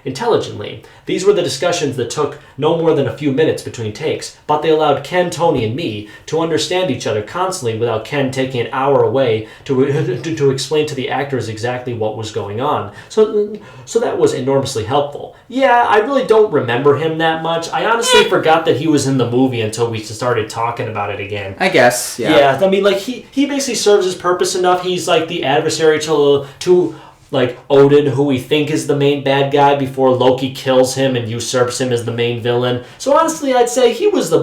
Speaker 3: intelligently. These were the discussions that took no more than a few minutes between takes, but they allowed Ken, Tony, and me to understand each other constantly without Ken taking an hour away to explain to the actors exactly what was going on. So that was enormously helpful. Yeah, I really don't remember him that much. I honestly forgot that he was in the movie until we started talking about it again.
Speaker 2: I guess, yeah.
Speaker 3: Yeah, I mean, he basically serves his purpose enough. He's like the adversary to Odin, who we think is the main bad guy, before Loki kills him and usurps him as the main villain. So honestly, I'd say he was the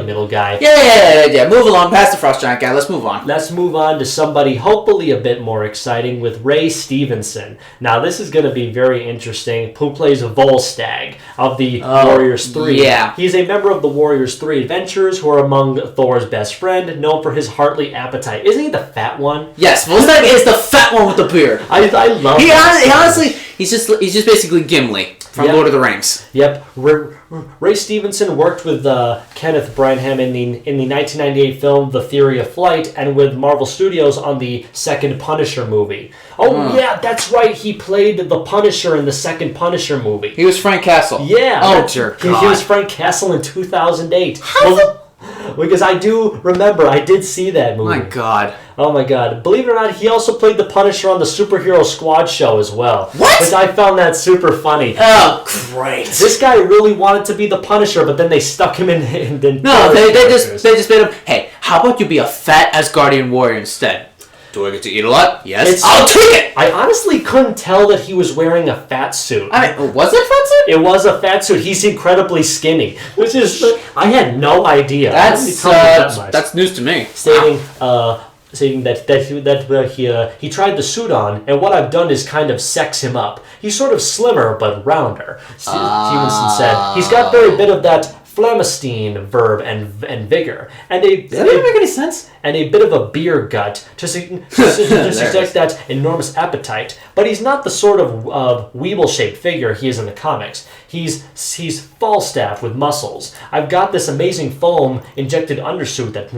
Speaker 3: middle guy.
Speaker 2: Yeah. Move along past the Frost Giant guy. Let's move on.
Speaker 3: Let's move on to somebody hopefully a bit more exciting with Ray Stevenson. Now, this is going to be very interesting. Who plays Volstagg of the Warriors 3.
Speaker 2: Yeah.
Speaker 3: He's a member of the Warriors 3 Adventurers, who are among Thor's best friend, known for his heartly appetite. Isn't he the fat one?
Speaker 2: Yes, Volstagg is the fat one with the beard.
Speaker 3: I love
Speaker 2: he honestly, he's just basically Gimli from Lord of the Rings.
Speaker 3: Yep. Ray Stevenson worked with Kenneth Branagh in the 1998 film The Theory of Flight, and with Marvel Studios on the second Punisher movie. Yeah, that's right. He played the Punisher in the second Punisher movie.
Speaker 2: He was Frank Castle.
Speaker 3: Yeah.
Speaker 2: Oh, dear God.
Speaker 3: He was Frank Castle in 2008. Because I do remember, I did see that movie.
Speaker 2: My God.
Speaker 3: Oh my God. Believe it or not, he also played the Punisher on the Superhero Squad show as well.
Speaker 2: What?
Speaker 3: Which I found that super funny.
Speaker 2: Oh, great.
Speaker 3: This guy really wanted to be the Punisher, but then they stuck him in
Speaker 2: No, they just made him, hey, how about you be a fat Asgardian warrior instead? Do I get to eat a lot? Yes. I'll take it!
Speaker 3: I honestly couldn't tell that he was wearing a fat suit.
Speaker 2: I mean, was it a fat suit?
Speaker 3: It was a fat suit. He's incredibly skinny. Which is, I had no idea.
Speaker 2: That's news to me.
Speaker 3: Stating that he tried the suit on, and what I've done is kind of sex him up. He's sort of slimmer but rounder. Stevenson said he's got very bit of that Flamstein verb and vigor, and
Speaker 2: does that even make any sense?
Speaker 3: And a bit of a beer gut to suggest that enormous appetite. but he's not the sort of Weeble-shaped figure he is in the comics. He's Falstaff with muscles. I've got this amazing foam-injected undersuit that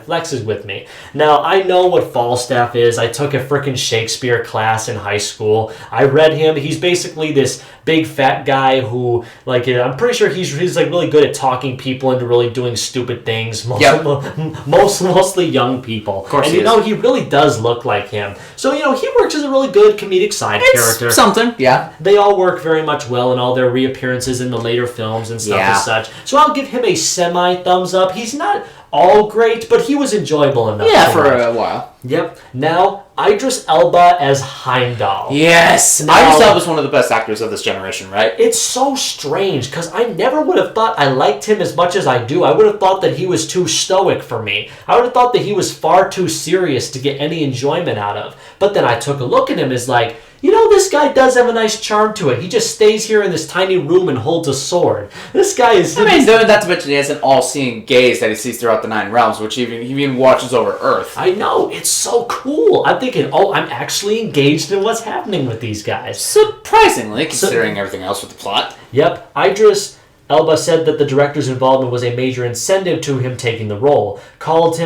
Speaker 3: flexes with me. Now, I know what Falstaff is. I took a frickin' Shakespeare class in high school. I read him. He's basically this big fat guy who, like, I'm pretty sure he's like really good at talking people into really doing stupid things. Mostly young people.
Speaker 2: Of course,
Speaker 3: and he really does look like him. So he works as a really good comedic side character.
Speaker 2: Something, yeah.
Speaker 3: They all work very much well in all their reappearances in the later films and stuff as such. So I'll give him a semi thumbs up. He's not all great, but he was enjoyable enough.
Speaker 2: Yeah, for a while.
Speaker 3: Yep. Now, Idris Elba as Heimdall.
Speaker 2: Yes!
Speaker 3: Now,
Speaker 2: Idris Elba is one of the best actors of this generation, right?
Speaker 3: It's so strange, because I never would have thought I liked him as much as I do. I would have thought that he was too stoic for me. I would have thought that he was far too serious to get any enjoyment out of. But then I took a look at him as like, this guy does have a nice charm to it. He just stays here in this tiny room and holds a sword. This guy is...
Speaker 2: not to mention he has an all-seeing gaze that he sees throughout the 9 realms, which he even watches over Earth.
Speaker 3: I know. It's so cool. I'm thinking, I'm actually engaged in what's happening with these guys.
Speaker 2: Surprisingly, considering everything else with the plot.
Speaker 3: Yep. Idris Elba said that the director's involvement was a major incentive to him taking the role. Called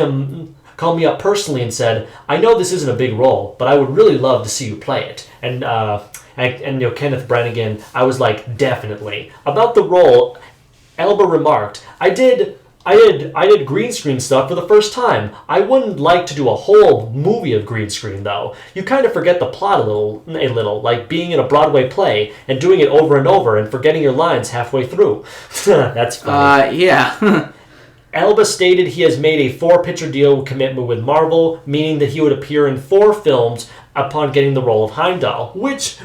Speaker 3: me up personally and said, I know this isn't a big role, but I would really love to see you play it. And Kenneth Branagh, I was like, definitely. About the role, Elba remarked, I did green screen stuff for the first time. I wouldn't like to do a whole movie of green screen, though. You kind of forget the plot a little, like being in a Broadway play and doing it over and over and forgetting your lines halfway through. That's funny.
Speaker 2: Yeah.
Speaker 3: Elba stated he has made a 4-picture deal commitment with Marvel, meaning that he would appear in 4 films upon getting the role of Heimdall, which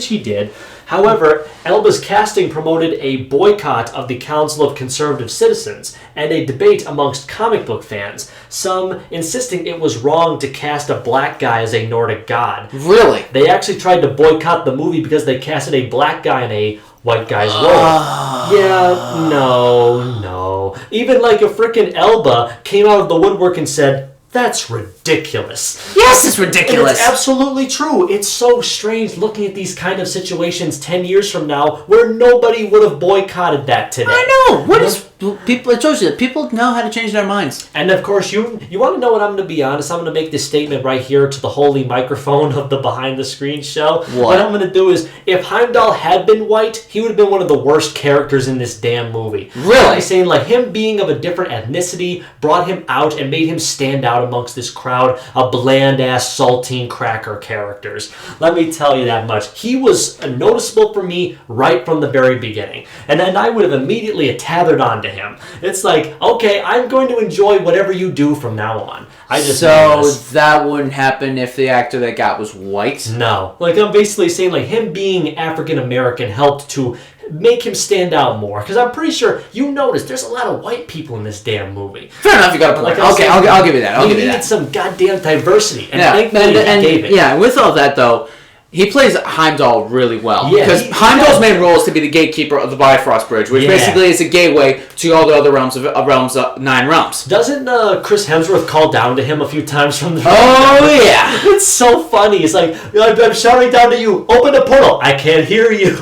Speaker 3: he did. However, Elba's casting promoted a boycott of the Council of Conservative Citizens and a debate amongst comic book fans, some insisting it was wrong to cast a black guy as a Nordic god.
Speaker 2: Really?
Speaker 3: They actually tried to boycott the movie because they casted a black guy in a white guy's role. Yeah, no. Even like a frickin' Elba came out of the woodwork and said, that's ridiculous.
Speaker 2: Yes, it's ridiculous.
Speaker 3: And it's absolutely true. It's so strange looking at these kind of situations 10 years from now where nobody would have boycotted that today.
Speaker 2: I know. What is people? It shows you that people know how to change their minds.
Speaker 3: And of course, you want to know what I'm going to be honest. I'm going to make this statement right here to the holy microphone of the Behind the Screen show. What I'm going to do is, if Heimdall had been white, he would have been one of the worst characters in this damn movie.
Speaker 2: Really?
Speaker 3: I'm saying like him being of a different ethnicity brought him out and made him stand out amongst this crowd of bland-ass saltine cracker characters. Let me tell you that much. He was noticeable for me right from the very beginning. And then I would have immediately tethered onto him. It's like, okay, I'm going to enjoy whatever you do from now on.
Speaker 2: That wouldn't happen if the actor they got was white?
Speaker 3: No. Like, I'm basically saying, like, him being African-American helped to make him stand out more. Because I'm pretty sure you noticed there's a lot of white people in this damn movie.
Speaker 2: Fair enough, you got to put okay, I'll give you that.
Speaker 3: We need some goddamn diversity. And thankfully he gave it.
Speaker 2: Yeah, with all that, though, he plays Heimdall really well.
Speaker 3: Yeah,
Speaker 2: because Heimdall's main role is to be the gatekeeper of the Bifrost Bridge, which basically is a gateway to all the other realms of 9 realms.
Speaker 3: Doesn't Chris Hemsworth call down to him a few times from the...
Speaker 2: Oh, yeah.
Speaker 3: It's so funny. It's like, I'm shouting down to you, open the portal. I can't hear you.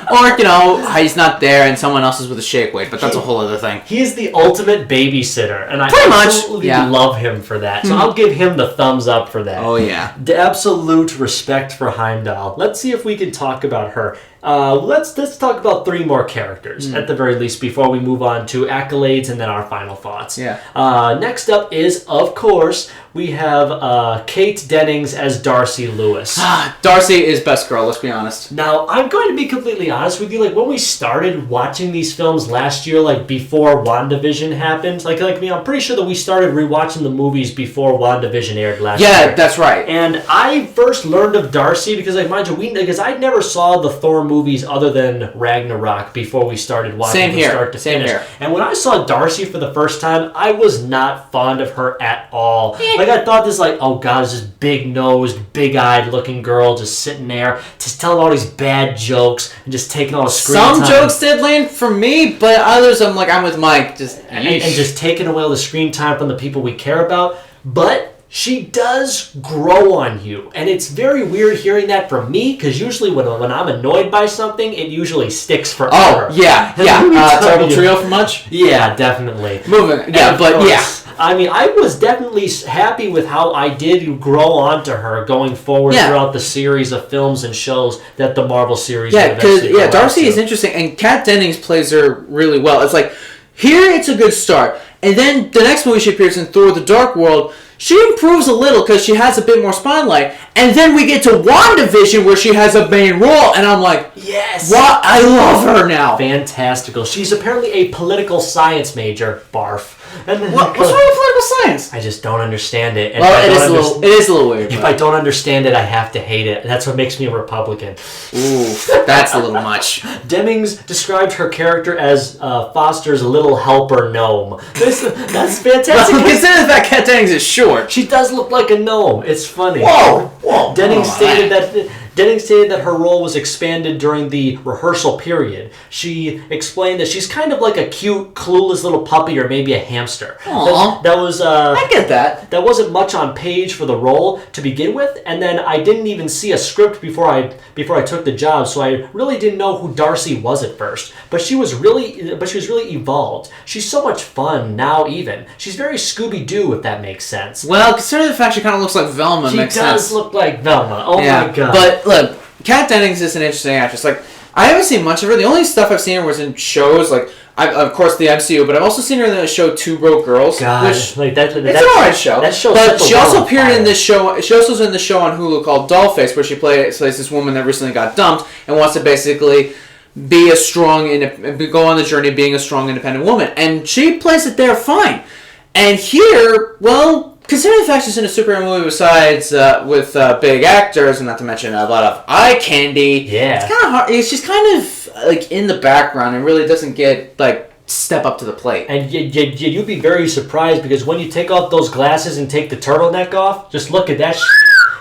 Speaker 2: Or, he's not there and someone else is with a shake weight, but that's a whole other thing.
Speaker 3: He's the ultimate babysitter, and I absolutely love him for that. So I'll give him the thumbs up for that.
Speaker 2: Oh, yeah.
Speaker 3: The absolute respect for Heimdall. Let's see if we can talk about her. Let's talk about 3 more characters, at the very least, before we move on to accolades and then our final thoughts.
Speaker 2: Yeah.
Speaker 3: Next up is, of course, we have Kate Dennings as Darcy Lewis.
Speaker 2: Darcy is best girl, let's be honest.
Speaker 3: Now, I'm going to be completely honest with you. Like, when we started watching these films last year, like, before WandaVision happened, like me, I'm pretty sure that we started rewatching the movies before WandaVision aired last year.
Speaker 2: Yeah, that's right.
Speaker 3: And I first learned of Darcy because, like, mind you, because I never saw the Thor movies other than Ragnarok before we started watching from start to finish.
Speaker 2: Same here.
Speaker 3: And when I saw Darcy for the first time, I was not fond of her at all. Like, I thought this, like, oh god, this big-nosed, big-eyed looking girl just sitting there, just telling all these bad jokes and just taking all the screen time.
Speaker 2: Some jokes did land for me, but others I'm with Mike.
Speaker 3: And just taking away all the screen time from the people we care about. But She does grow on you, and it's very weird hearing that from me, because usually when I'm annoyed by something, it usually sticks forever.
Speaker 2: Oh, yeah. Terrible Trio for much?
Speaker 3: Yeah, definitely.
Speaker 2: Moving, yeah, but yeah.
Speaker 3: I mean, I was definitely happy with how I did grow onto her going forward throughout the series of films and shows that the Marvel series.
Speaker 2: Yeah, because Darcy is interesting, and Kat Dennings plays her really well. It's like here, it's a good start, and then the next movie she appears in, Thor: The Dark World. She improves a little because she has a bit more spotlight, and then we get to WandaVision where she has a main role, and I'm like,
Speaker 3: yes,
Speaker 2: what? I love her now.
Speaker 3: Fantastical. She's apparently a political science major. Barf. And then
Speaker 2: what's wrong with political science?
Speaker 3: I just don't understand it. And
Speaker 2: well, it is a little weird.
Speaker 3: If I don't understand it, I have to hate it. That's what makes me a Republican.
Speaker 2: Ooh, that's a little much.
Speaker 3: Dennings described her character as Foster's little helper gnome. That's fantastic.
Speaker 2: Well, consider the fact Kat Dennings is short.
Speaker 3: She does look like a gnome. It's funny.
Speaker 2: Whoa.
Speaker 3: Dennings stated that her role was expanded during the rehearsal period. She explained that she's kind of like a cute, clueless little puppy or maybe a hamster.
Speaker 2: Aww.
Speaker 3: That was
Speaker 2: I get that.
Speaker 3: That wasn't much on page for the role to begin with, and then I didn't even see a script before I took the job, so I really didn't know who Darcy was at first. But she was really evolved. She's so much fun now. Even she's very Scooby-Doo, if that makes sense.
Speaker 2: Well, considering the fact she kind of looks like Velma,
Speaker 3: she
Speaker 2: makes sense.
Speaker 3: She does look like Velma. Oh my god!
Speaker 2: But look, Kat Dennings is an interesting actress. Like, I haven't seen much of her. The only stuff I've seen her was in shows, like, of course, the MCU, but I've also seen her in the show Two Broke Girls.
Speaker 3: God,
Speaker 2: which,
Speaker 3: like
Speaker 2: it's an alright show.
Speaker 3: That show,
Speaker 2: but she also appeared in this show. She also was in the show on Hulu called Dollface, where she plays this woman that recently got dumped and wants to basically be a strong, go on the journey of being a strong, independent woman. And she plays it there fine. And here, well, considering the fact she's in a superhero movie besides with big actors, and not to mention a lot of eye candy, it's kind of hard. She's kind of like in the background and really doesn't get like step up to the plate.
Speaker 3: And you'd be very surprised because when you take off those glasses and take the turtleneck off, just look at that.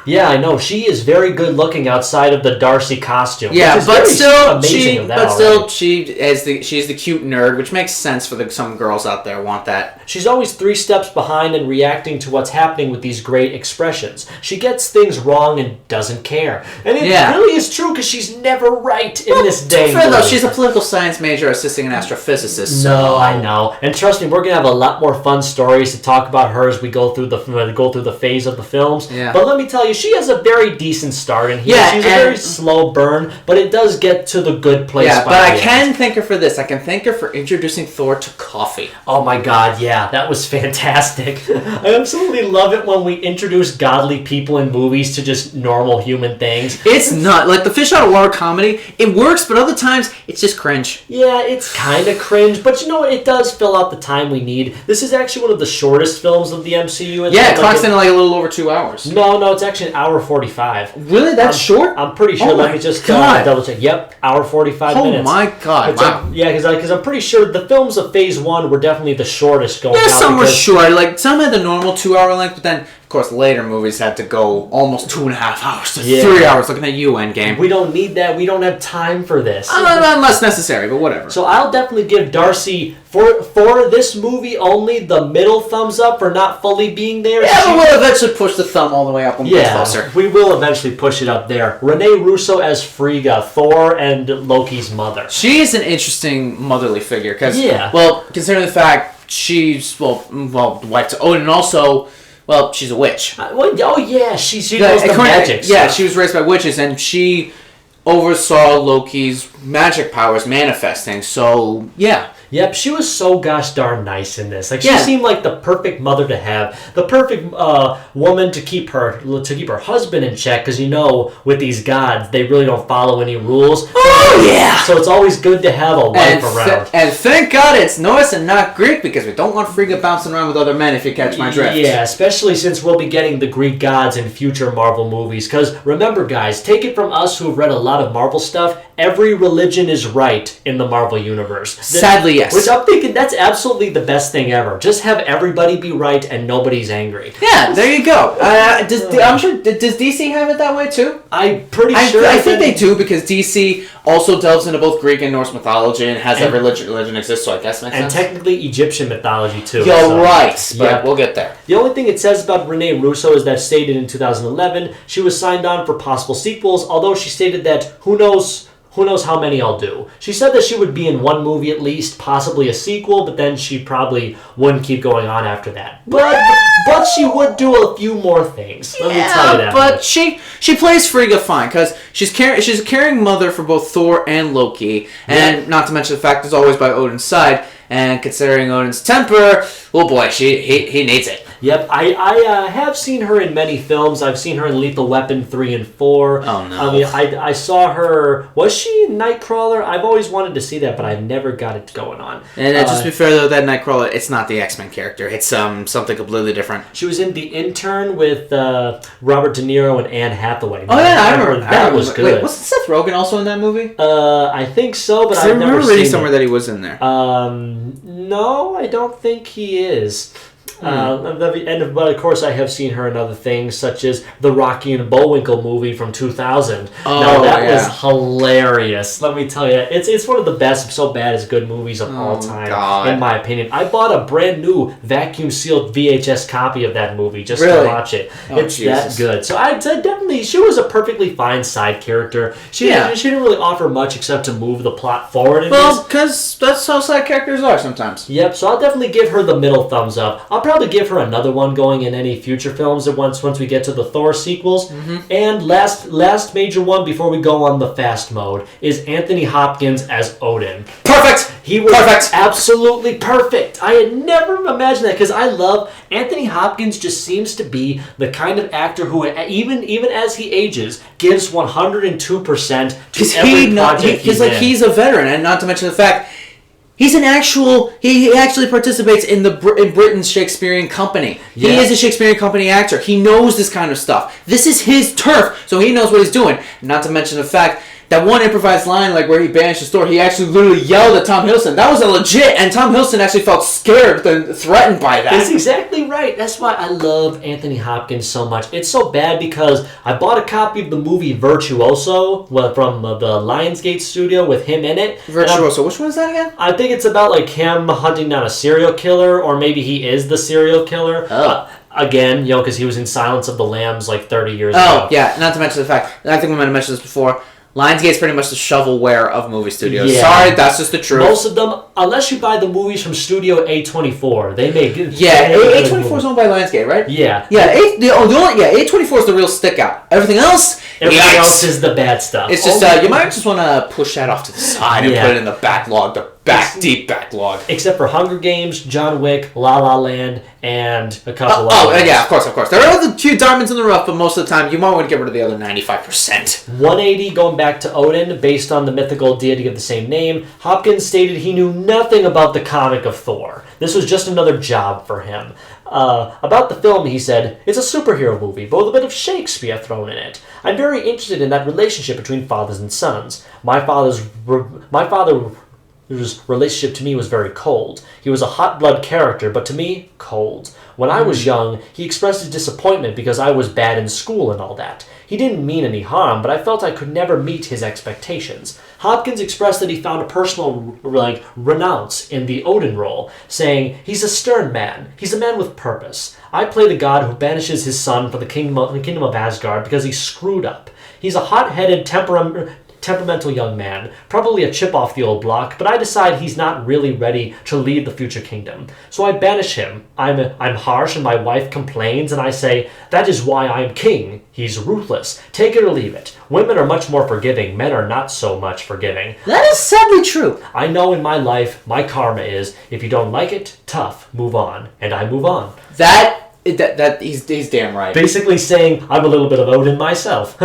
Speaker 3: Yeah, I know. She is very good looking outside of the Darcy costume.
Speaker 2: Yeah, but still, she's the cute nerd, which makes sense for some girls out there want that.
Speaker 3: She's always 3 steps behind and reacting to what's happening with these great expressions. She gets things wrong and doesn't care. And it really is true because she's never right in this day.
Speaker 2: Fair though, she's a political science major assisting an astrophysicist.
Speaker 3: No, I know. And trust me, we're gonna have a lot more fun stories to talk about her as we go through the phase of the films.
Speaker 2: Yeah.
Speaker 3: But let me tell you, she has a very decent start in here. She's a very slow burn, but it does get to the good place.
Speaker 2: Yeah, but I can thank her for this. I can thank her for introducing Thor to coffee.
Speaker 3: Oh my god, yeah, that was fantastic. I absolutely love it when we introduce godly people in movies to just normal human things.
Speaker 2: It's not like the fish out of water comedy. It works, but other times it's just cringe.
Speaker 3: Yeah, it's kind of cringe, but you know what? It does fill out the time we need. This is actually one of the shortest films of the MCU.
Speaker 2: Yeah, it clocks in like a little over 2 hours.
Speaker 3: No, it's actually an hour 45.
Speaker 2: Really? That's short?
Speaker 3: I'm pretty sure. Let me just double check. Yep, hour 45 minutes.
Speaker 2: Oh my god! Wow.
Speaker 3: Yeah, because I'm pretty sure the films of Phase 1 were definitely the shortest going out.
Speaker 2: Yeah, some were short. Like some had the normal 2 hour length, but then of course later movies had to go almost 2.5 hours to 3 hours. Looking at you, Endgame.
Speaker 3: We don't need that. We don't have time for this.
Speaker 2: Unless necessary, but whatever.
Speaker 3: So I'll definitely give Darcy for this movie only the middle thumbs up for not fully being there.
Speaker 2: Yeah, but we'll eventually push the thumb all the way up and get closer.
Speaker 3: We will eventually push it up there. Renee Russo as Frigga, Thor and Loki's mother.
Speaker 2: She is an interesting motherly figure because, well, considering the fact she's wife to Odin, and also, well, she's a witch.
Speaker 3: She knows the magic.
Speaker 2: Yeah, she was raised by witches, and she oversaw Loki's magic powers manifesting. So yeah.
Speaker 3: Yep, she was so gosh darn nice in this. Like she seemed like the perfect mother to have, the perfect woman to keep her husband in check. Because with these gods, they really don't follow any rules.
Speaker 2: Oh yeah!
Speaker 3: So it's always good to have a wife around.
Speaker 2: And thank God it's Norse and not Greek, because we don't want Frigga bouncing around with other men. If you catch my drift.
Speaker 3: Yeah, especially since we'll be getting the Greek gods in future Marvel movies. Because remember, guys, take it from us who've read a lot of Marvel stuff. Every religion is right in the Marvel universe.
Speaker 2: Sadly, Ultimately, yes.
Speaker 3: Which I'm thinking that's absolutely the best thing ever. Just have everybody be right and nobody's angry.
Speaker 2: Yeah, there you go. I'm sure. Does DC have it that way too?
Speaker 3: I'm pretty sure.
Speaker 2: I think they do because DC also delves into both Greek and Norse mythology and has every religion exists. So I guess makes sense.
Speaker 3: And technically Egyptian mythology too.
Speaker 2: You're right, but we'll get there.
Speaker 3: The only thing it says about Renee Russo is that stated in 2011 she was signed on for possible sequels. Although she stated that who knows how many I'll do. She said that she would be in one movie at least, possibly a sequel, but then she probably wouldn't keep going on after that. But she would do a few more things. Let me tell you that.
Speaker 2: But she plays Frigga fine because she's a caring mother for both Thor and Loki, and not to mention the fact is always by Odin's side. And considering Odin's temper, oh boy, he needs it.
Speaker 3: Yep, I have seen her in many films. I've seen her in Lethal Weapon 3 and 4.
Speaker 2: Oh, no.
Speaker 3: I mean, I saw her... Was she in Nightcrawler? I've always wanted to see that, but I've never got it going on.
Speaker 2: And just to be fair, though, that Nightcrawler, it's not the X-Men character. It's something completely different.
Speaker 3: She was in The Intern with Robert De Niro and Anne Hathaway.
Speaker 2: Oh, yeah, I remember.
Speaker 3: That was good.
Speaker 2: Wait, wasn't Seth Rogen also in that movie?
Speaker 3: I think so, but I've never
Speaker 2: remember reading
Speaker 3: seen
Speaker 2: somewhere
Speaker 3: it.
Speaker 2: that he was in there.
Speaker 3: No, I don't think he is. But of course I have seen her in other things such as the Rocky and Bullwinkle movie from 2000. Now that was hilarious. Let me tell you, it's one of the best so bad it's good movies of all time, in my opinion. I bought a brand new vacuum sealed VHS copy of that movie just to watch it. It's that good. So I'd say definitely she was a perfectly fine side character. She didn't really offer much except to move the plot forward.
Speaker 2: Well, because that's how side characters are sometimes.
Speaker 3: Yep. So I'll definitely give her the middle thumbs up. I'll probably give her another one going in any future films once we get to the Thor sequels. Mm-hmm. And last major one before we go on the fast mode is Anthony Hopkins as Odin.
Speaker 2: Perfect!
Speaker 3: He was absolutely perfect. I had never imagined that because I love Anthony Hopkins. Just seems to be the kind of actor who even as he ages gives 102% to every project he's in.
Speaker 2: He's a veteran, and not to mention the fact he actually participates in Britain's Shakespearean company. Yeah. He is a Shakespearean company actor. He knows this kind of stuff. This is his turf, so he knows what he's doing. Not to mention the fact that one improvised line, like where he banishes Thor, he actually literally yelled at Tom Hiddleston. That was a legit, and Tom Hiddleston actually felt scared and threatened by that.
Speaker 3: That's exactly right. That's why I love Anthony Hopkins so much. It's so bad because I bought a copy of the movie Virtuoso from the Lionsgate studio with him in it.
Speaker 2: Virtuoso, which one is that again?
Speaker 3: I think it's about like him hunting down a serial killer, or maybe he is the serial killer.
Speaker 2: Oh.
Speaker 3: Again, because he was in Silence of the Lambs like 30 years ago.
Speaker 2: Oh, yeah. Not to mention the fact, I think we might have mentioned this before, Lionsgate's pretty much the shovelware of movie studios. Yeah. Sorry, that's just the truth.
Speaker 3: Most of them, unless you buy the movies from Studio A24, they make good.
Speaker 2: Yeah, A24 is owned by Lionsgate, right?
Speaker 3: Yeah.
Speaker 2: Yeah, A24 is the real stick out. Everything else
Speaker 3: is the bad stuff.
Speaker 2: It's just you might just want to push that off to the side and put it in the backlog, deep backlog.
Speaker 3: Except for Hunger Games, John Wick, La La Land, and a couple others.
Speaker 2: Yeah, of course. There are the few diamonds in the rough, but most of the time you might want to get rid of the other 95%.
Speaker 3: 180 going back to Odin, based on the mythical deity of the same name. Hopkins stated he knew nothing about the comic of Thor. This was just another job for him. About the film, he said, it's a superhero movie, but with a bit of Shakespeare thrown in it. I'm very interested in that relationship between fathers and sons. My father's relationship to me was very cold. He was a hot-blood character, but to me, cold. When I was young, he expressed his disappointment because I was bad in school and all that. He didn't mean any harm, but I felt I could never meet his expectations. Hopkins expressed that he found a personal, renounce in the Odin role, saying, he's a stern man. He's a man with purpose. I play the god who banishes his son from the kingdom of Asgard because he screwed up. He's a hot-headed, temperamental young man, probably a chip off the old block, but I decide he's not really ready to lead the future kingdom. So I banish him. I'm harsh and my wife complains and I say, that is why I'm king. He's ruthless. Take it or leave it. Women are much more forgiving. Men are not so much forgiving.
Speaker 2: That is sadly true.
Speaker 3: I know in my life, my karma is, if you don't like it, tough, move on. And I move on.
Speaker 2: That he's damn right.
Speaker 3: Basically saying, I'm a little bit of Odin myself.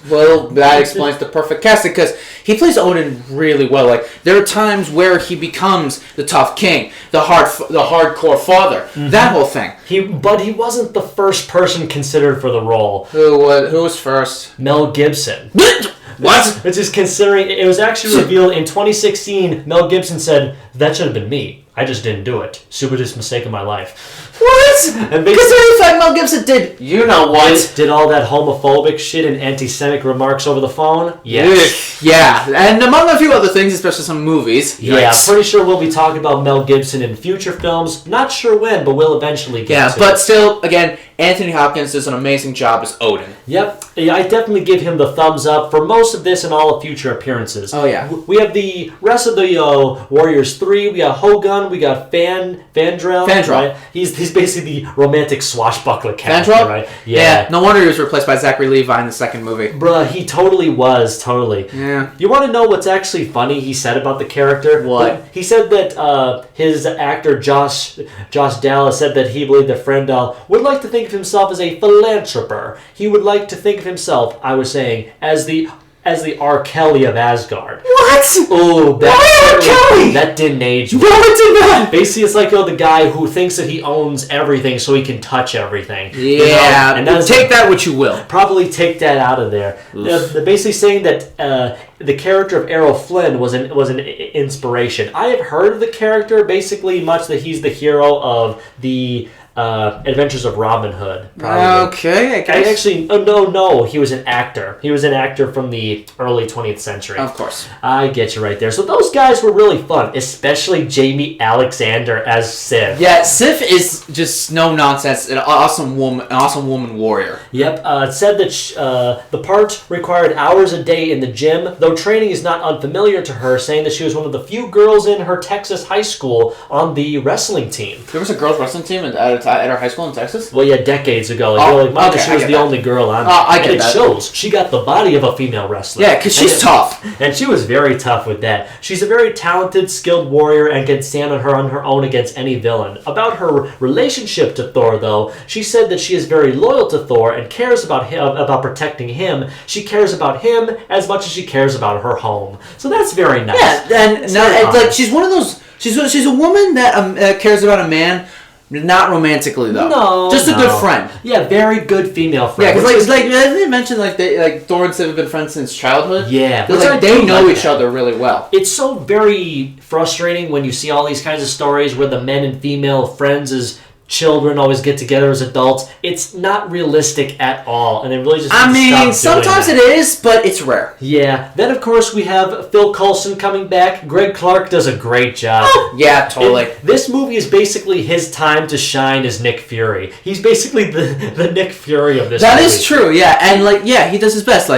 Speaker 2: Well, that explains the perfect casting, because he plays Odin really well. Like, there are times where he becomes the tough king, the hardcore father, that whole thing.
Speaker 3: But he wasn't the first person considered for the role.
Speaker 2: Who was first?
Speaker 3: Mel Gibson.
Speaker 2: What?
Speaker 3: Which is considering it was actually revealed in 2016. Mel Gibson said, "That should have been me. I just didn't do it. Stupidest mistake of my life."
Speaker 2: What?
Speaker 3: And
Speaker 2: Because in fact, Mel Gibson did. You know what?
Speaker 3: Did all that homophobic shit and anti-Semitic remarks over the phone? Yes.
Speaker 2: Yeah, and among a few other things, especially some movies.
Speaker 3: Yeah, I'm
Speaker 2: Yikes.
Speaker 3: pretty sure we'll be talking about Mel Gibson in future films. Not sure when, but we'll eventually get
Speaker 2: Yeah,
Speaker 3: to
Speaker 2: but
Speaker 3: it.
Speaker 2: still, again, Anthony Hopkins does an amazing job as Odin.
Speaker 3: Yep, yeah, I definitely give him the thumbs up for most of this and all of future appearances.
Speaker 2: Oh, yeah.
Speaker 3: We have the rest of the Warriors 3. We got Hogun. We got Fandral. Right? He's basically the romantic swashbuckler character,
Speaker 2: Fandral?
Speaker 3: right?
Speaker 2: Yeah. No wonder he was replaced by Zachary Levi in the second movie.
Speaker 3: Bruh, he totally was, totally.
Speaker 2: Yeah.
Speaker 3: You want to know what's actually funny he said about the character?
Speaker 2: What?
Speaker 3: He said that his actor Josh Dallas said that he believed that Frendal would like to think of himself as a philanthropist. He would like to think of himself, I was saying, as the R. Kelly of Asgard.
Speaker 2: What?
Speaker 3: Oh,
Speaker 2: Why R. Kelly?
Speaker 3: That didn't age
Speaker 2: No,
Speaker 3: well.
Speaker 2: it did not!
Speaker 3: Basically, it's like the guy who thinks that he owns everything so he can touch everything.
Speaker 2: Yeah,
Speaker 3: You know? And that's
Speaker 2: take that what you will.
Speaker 3: Probably take that out of there. They're basically saying that the character of Errol Flynn was an inspiration. I have heard of the character basically much that he's the hero of the Adventures of Robin Hood. Probably.
Speaker 2: Okay, I
Speaker 3: I
Speaker 2: guess.
Speaker 3: actually, no, he was an actor. He was an actor from the early 20th century.
Speaker 2: Of course.
Speaker 3: I get you right there. So those guys were really fun, especially Jamie Alexander as Sif.
Speaker 2: Yeah, Sif is just no nonsense. An awesome woman warrior.
Speaker 3: Yep, it said that the part required hours a day in the gym, though training is not unfamiliar to her, saying that she was one of the few girls in her Texas high school on the wrestling team.
Speaker 2: There was a girls' wrestling team at our high school in Texas?
Speaker 3: Well, yeah, decades ago.
Speaker 2: Okay,
Speaker 3: she
Speaker 2: I
Speaker 3: was
Speaker 2: get
Speaker 3: the
Speaker 2: that.
Speaker 3: only girl on
Speaker 2: I
Speaker 3: and
Speaker 2: get
Speaker 3: it
Speaker 2: that.
Speaker 3: shows. She got the body of a female wrestler.
Speaker 2: Yeah, because she's tough.
Speaker 3: And she was very tough with that. She's a very talented, skilled warrior and can stand on her own against any villain. About her relationship to Thor, though, she said that she is very loyal to Thor and cares about him, about protecting him. She cares about him as much as she cares about her home. So that's very nice.
Speaker 2: Yeah, and
Speaker 3: It's
Speaker 2: no,
Speaker 3: very
Speaker 2: it's like
Speaker 3: honest.
Speaker 2: she's one of those. She's a woman that cares about a man, not romantically though.
Speaker 3: No,
Speaker 2: just a
Speaker 3: no.
Speaker 2: good friend.
Speaker 3: Yeah, very good female friend.
Speaker 2: Yeah, because
Speaker 3: Which is-
Speaker 2: they mentioned Thor and Sif have been friends since childhood.
Speaker 3: Yeah,
Speaker 2: because
Speaker 3: which I
Speaker 2: they
Speaker 3: do
Speaker 2: know
Speaker 3: like
Speaker 2: each
Speaker 3: that.
Speaker 2: other really well.
Speaker 3: It's so very frustrating when you see all these kinds of stories where the men and female friends as children always get together as adults. It's not realistic at all, and it really just.
Speaker 2: I
Speaker 3: needs to
Speaker 2: mean,
Speaker 3: stop doing
Speaker 2: sometimes
Speaker 3: that.
Speaker 2: it is, but it's rare.
Speaker 3: Yeah. Then of course we have Phil Coulson coming back. Greg Clark does a great job.
Speaker 2: Yeah, totally.
Speaker 3: This movie is basically his time to shine as Nick Fury. He's basically the Nick Fury of this
Speaker 2: That
Speaker 3: movie.
Speaker 2: is true, yeah, and he does his best.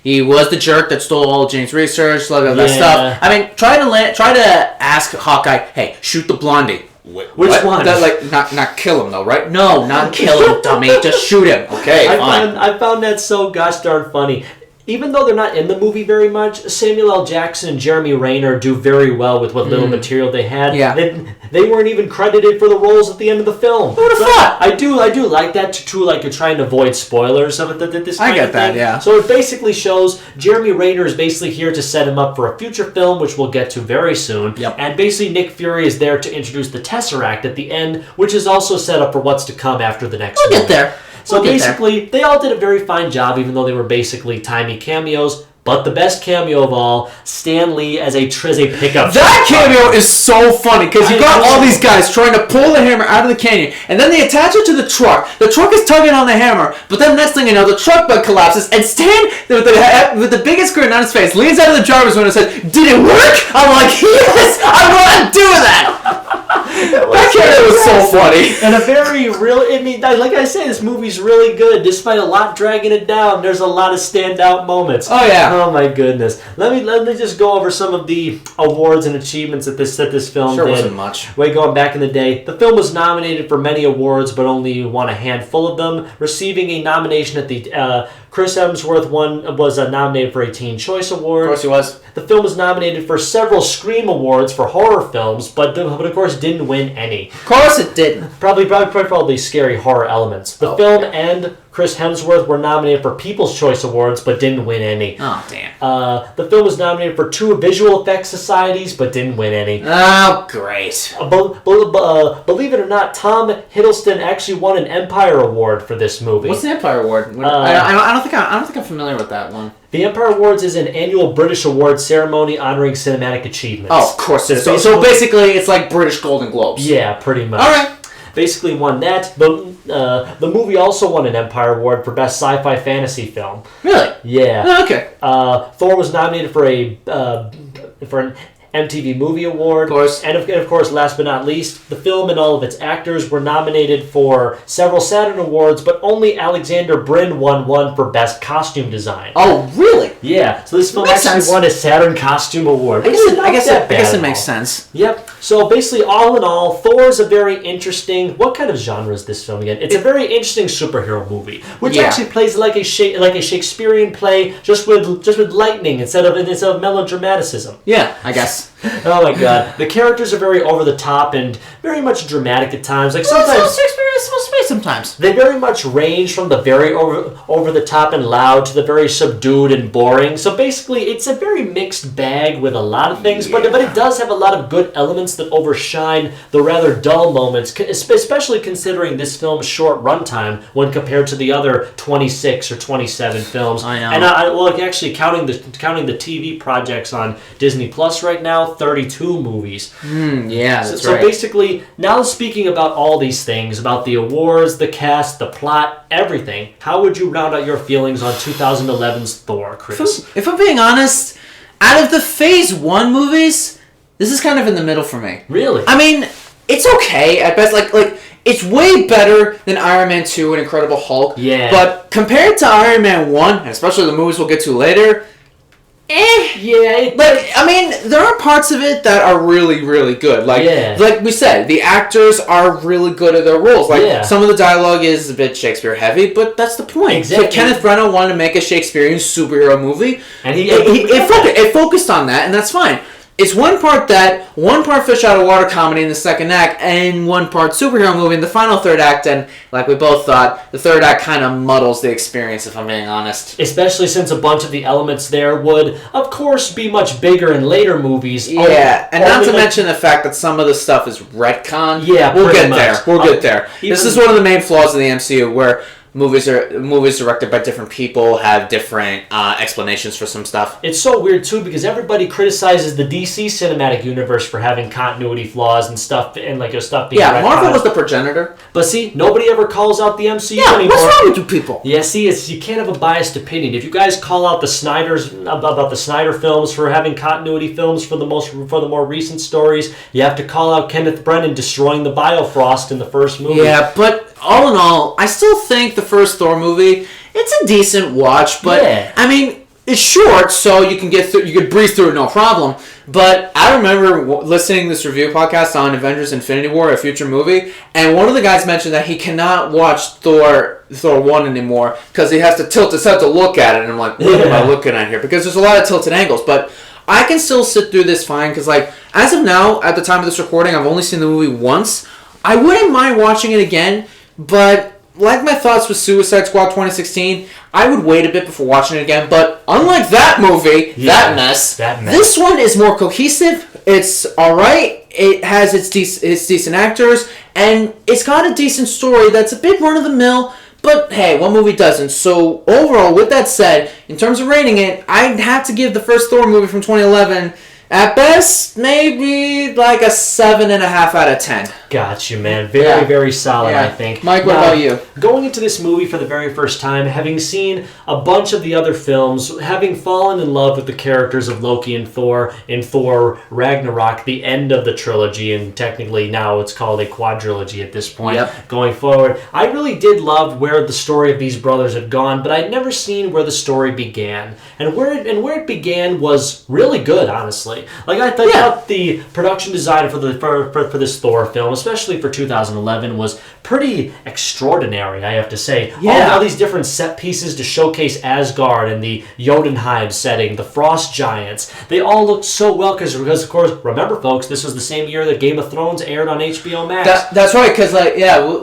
Speaker 2: He was the jerk that stole all Jane's research, all that
Speaker 3: Yeah.
Speaker 2: stuff. I mean, try to ask Hawkeye, hey, shoot the blondie.
Speaker 3: Which
Speaker 2: What?
Speaker 3: one?
Speaker 2: Not kill him though, right? No, not kill him, dummy. Just shoot him. Okay, fine.
Speaker 3: I found that so gosh darn funny. Even though they're not in the movie very much, Samuel L. Jackson and Jeremy Renner do very well with what little material they had.
Speaker 2: Yeah.
Speaker 3: They weren't even credited for the roles at the end of the film.
Speaker 2: Who would have thought?
Speaker 3: I do like that too. Like you're trying to avoid spoilers of it. This
Speaker 2: I
Speaker 3: kind
Speaker 2: get
Speaker 3: of
Speaker 2: that,
Speaker 3: thing.
Speaker 2: yeah.
Speaker 3: So it basically shows Jeremy Renner is basically here to set him up for a future film, which we'll get to very soon.
Speaker 2: Yep.
Speaker 3: And basically Nick Fury is there to introduce the Tesseract at the end, which is also set up for what's to come after the next.
Speaker 2: We'll
Speaker 3: movie.
Speaker 2: get there.
Speaker 3: So
Speaker 2: We'll get there.
Speaker 3: basically, they all did a very fine job, even though they were basically tiny cameos. But the best cameo of all, Stan Lee as a pickup.
Speaker 2: That cameo is so funny because you
Speaker 3: I
Speaker 2: got
Speaker 3: know.
Speaker 2: all these guys trying to pull the hammer out of the canyon, and then they attach it to the truck. The truck is tugging on the hammer, but then next thing you know, the truck bed collapses, and Stan, with the biggest grin on his face, leans out of the driver's window and says, "Did it work?" I'm like, "Yes, I want to do that." That cameo was so funny.
Speaker 3: And a very real. I mean, like I say, this movie's really good. Despite a lot dragging it down, there's a lot of standout moments.
Speaker 2: Oh, yeah.
Speaker 3: Oh my goodness. Let me just go over some of the awards and achievements that this film
Speaker 2: Sure
Speaker 3: did.
Speaker 2: wasn't much.
Speaker 3: Way going back in the day, the film was nominated for many awards, but only won a handful of them. Receiving a nomination at the Chris Hemsworth was nominated for a Teen Choice Award.
Speaker 2: Of course he was.
Speaker 3: The film was nominated for several Scream Awards for horror films, but of course didn't win any.
Speaker 2: Of course it didn't.
Speaker 3: Probably for all the scary horror elements. The film and Chris Hemsworth were nominated for People's Choice Awards, but didn't win any.
Speaker 2: Oh, damn.
Speaker 3: The film was nominated for 2 Visual Effects Societies, but didn't win any.
Speaker 2: Oh, great.
Speaker 3: Believe it or not, Tom Hiddleston actually won an Empire Award for this movie.
Speaker 2: What's the Empire Award? I don't think I'm familiar with that one.
Speaker 3: The Empire Awards is an annual British award ceremony honoring cinematic achievements.
Speaker 2: Oh, of course it is. So basically, it's like British Golden Globes.
Speaker 3: Yeah, pretty much.
Speaker 2: All right.
Speaker 3: Basically won that. The movie also won an Empire Award for Best Sci-Fi Fantasy Film.
Speaker 2: Really?
Speaker 3: Yeah.
Speaker 2: Oh, okay.
Speaker 3: Thor was nominated for an MTV Movie Award. Of
Speaker 2: course.
Speaker 3: And of course, last but not least, the film and all of its actors were nominated for several Saturn Awards, but only Alexander Brin won one for Best Costume Design.
Speaker 2: Oh, really?
Speaker 3: Yeah, so this film
Speaker 2: Makes
Speaker 3: actually
Speaker 2: sense.
Speaker 3: won a Saturn Costume Award.
Speaker 2: I guess it makes sense.
Speaker 3: Yep. So basically, all in all, Thor's a very interesting. What kind of genre is this film again? It's a very interesting superhero movie, which actually plays like a Shakespearean play, just with lightning instead of melodramaticism.
Speaker 2: Yeah, I guess.
Speaker 3: Oh my god, the characters are very over the top and very much dramatic at times. Like
Speaker 2: Well,
Speaker 3: sometimes.
Speaker 2: that's how Shakespeare is supposed to be sometimes.
Speaker 3: They very much range from the very over the top and loud to the very subdued and boring. So basically, it's a very mixed bag with a lot of things, but it does have a lot of good elements that overshine the rather dull moments, especially considering this film's short runtime when compared to the other 26 or 27 films.
Speaker 2: I know.
Speaker 3: And actually counting the TV projects on Disney Plus right now, 32 movies.
Speaker 2: Yeah, that's
Speaker 3: So
Speaker 2: right.
Speaker 3: basically, now speaking about all these things, about the awards, the cast, the plot, everything, how would you round out your feelings on 2011's Thor, Chris?
Speaker 2: If I'm being honest, out of the Phase 1 movies, this is kind of in the middle for me.
Speaker 3: Really?
Speaker 2: I mean, it's okay at best. Like it's way better than Iron Man 2 and Incredible Hulk.
Speaker 3: Yeah.
Speaker 2: But compared to Iron Man 1, and especially the movies we'll get to later,
Speaker 3: Yeah.
Speaker 2: I mean, there are parts of it that are really, really good. Like we said, the actors are really good at their roles. Some of the dialogue is a bit Shakespeare heavy, but that's the point.
Speaker 3: Exactly.
Speaker 2: So Kenneth Branagh wanted to make a Shakespearean superhero movie,
Speaker 3: And
Speaker 2: it focused on that, and that's fine. It's one part fish out of water comedy in the second act, and one part superhero movie in the final third act, and like we both thought, the third act kind of muddles the experience, if I'm being honest.
Speaker 3: Especially since a bunch of the elements there would, of course, be much bigger in later movies.
Speaker 2: Yeah, and not to mention the fact that some of the stuff is retcon.
Speaker 3: Yeah,
Speaker 2: we'll
Speaker 3: pretty
Speaker 2: get
Speaker 3: much.
Speaker 2: there. We'll get there. This is one of the main flaws of the MCU, where movies directed by different people have different explanations for some stuff.
Speaker 3: It's so weird too because everybody criticizes the DC cinematic universe for having continuity flaws and stuff and stuff being
Speaker 2: Marvel was the progenitor.
Speaker 3: But see, nobody ever calls out the MCU anymore.
Speaker 2: What's wrong with you people?
Speaker 3: Yeah, see, you can't have a biased opinion. If you guys call out the Snyder films for having continuity films for the more recent stories, you have to call out Kenneth Branagh destroying the Biofrost in the first movie.
Speaker 2: Yeah, but all in all, I still think the first Thor movie, it's a decent watch, but I mean, it's short, so you can breeze through it no problem. But I remember listening to this review podcast on Avengers Infinity War, a future movie, and one of the guys mentioned that he cannot watch Thor 1 anymore because he has to tilt his head to look at it, and I'm like, what am I looking at here? Because there's a lot of tilted angles, but I can still sit through this fine because, as of now, at the time of this recording, I've only seen the movie once. I wouldn't mind watching it again, but like my thoughts with Suicide Squad 2016, I would wait a bit before watching it again. But unlike that movie, that mess, this one is more cohesive. It's alright. It has its decent actors, and it's got a decent story that's a bit run-of-the-mill. But hey, what movie doesn't? So overall, with that said, in terms of rating it, I'd have to give the first Thor movie from 2011... at best, maybe like a 7.5 out of 10.
Speaker 3: Got you, man. Very solid, I think.
Speaker 2: Mike, what about you?
Speaker 3: Going into this movie for the very first time, having seen a bunch of the other films, having fallen in love with the characters of Loki and Thor in Thor Ragnarok, the end of the trilogy, and technically now it's called a quadrilogy at this point, going forward, I really did love where the story of these brothers had gone, but I'd never seen where the story began. And where it began was really good, honestly. honestly. Like, I thought the production design for this Thor film, especially for 2011, was pretty extraordinary, I have to say.
Speaker 2: Yeah.
Speaker 3: All these different set pieces to showcase Asgard and the Jotunheim setting, the Frost Giants, they all looked so well because, of course, remember, folks, this was the same year that Game of Thrones aired on HBO Max.
Speaker 2: That's right, because,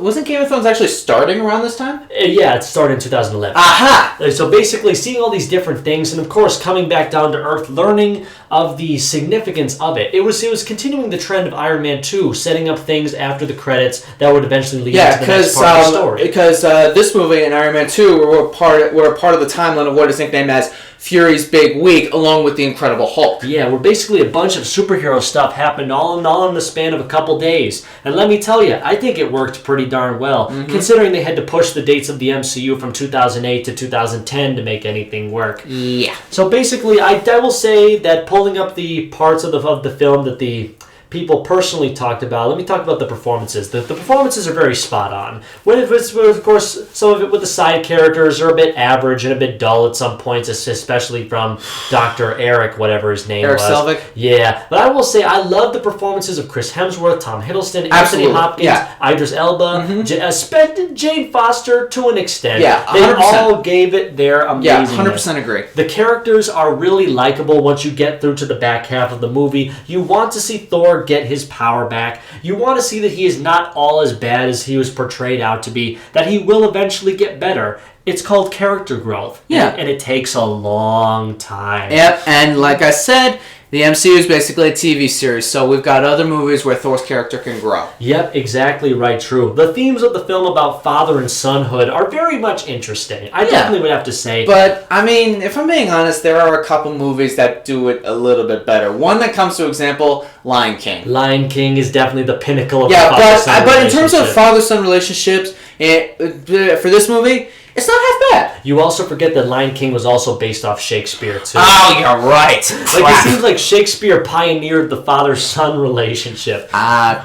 Speaker 2: wasn't Game of Thrones actually starting around this time?
Speaker 3: Yeah, it started in 2011.
Speaker 2: Aha!
Speaker 3: So basically, seeing all these different things, and of course, coming back down to Earth, learning of the significance of it. It was continuing the trend of Iron Man 2, setting up things after the credits that would eventually lead into the next part of the story.
Speaker 2: Because this movie and Iron Man 2 were a part of the timeline of what is nicknamed as Fury's Big Week, along with the Incredible Hulk.
Speaker 3: Yeah, where basically a bunch of superhero stuff happened all in the span of a couple days. And let me tell you, I think it worked pretty darn well, considering they had to push the dates of the MCU from 2008 to 2010 to make anything work.
Speaker 2: Yeah.
Speaker 3: So basically, I will say that pulling up the parts of the film that the people personally talked about. Let me talk about the performances. The performances are very spot on. Of course, some of it with the side characters are a bit average and a bit dull at some points, especially from Dr. Eric, whatever his name was.
Speaker 2: Eric Selvig?
Speaker 3: Yeah. But I will say I love the performances of Chris Hemsworth, Tom Hiddleston,
Speaker 2: Absolutely.
Speaker 3: Anthony Hopkins, Idris Elba, Jane Foster to an extent.
Speaker 2: Yeah, 100%.
Speaker 3: They all gave it their amazingness.
Speaker 2: Yeah, 100% agree.
Speaker 3: The characters are really likable once you get through to the back half of the movie. You want to see Thor get his power back. You want to see that he is not all as bad as he was portrayed out to be, that he will eventually get better. It's called character growth.
Speaker 2: Yeah.
Speaker 3: And it takes a long time.
Speaker 2: Yep, and like I said, the MCU is basically a TV series, so we've got other movies where Thor's character can grow.
Speaker 3: Yep, exactly right, true. The themes of the film about father and sonhood are very much interesting. I definitely would have to say.
Speaker 2: But, I mean, if I'm being honest, there are a couple movies that do it a little bit better. One that comes to example, Lion King.
Speaker 3: Lion King is definitely the pinnacle of
Speaker 2: the
Speaker 3: father-son
Speaker 2: but in terms of father-son relationships, for this movie, it's not half bad.
Speaker 3: You also forget that Lion King was also based off Shakespeare, too.
Speaker 2: Oh, you're right.
Speaker 3: It seems like Shakespeare pioneered the father-son relationship.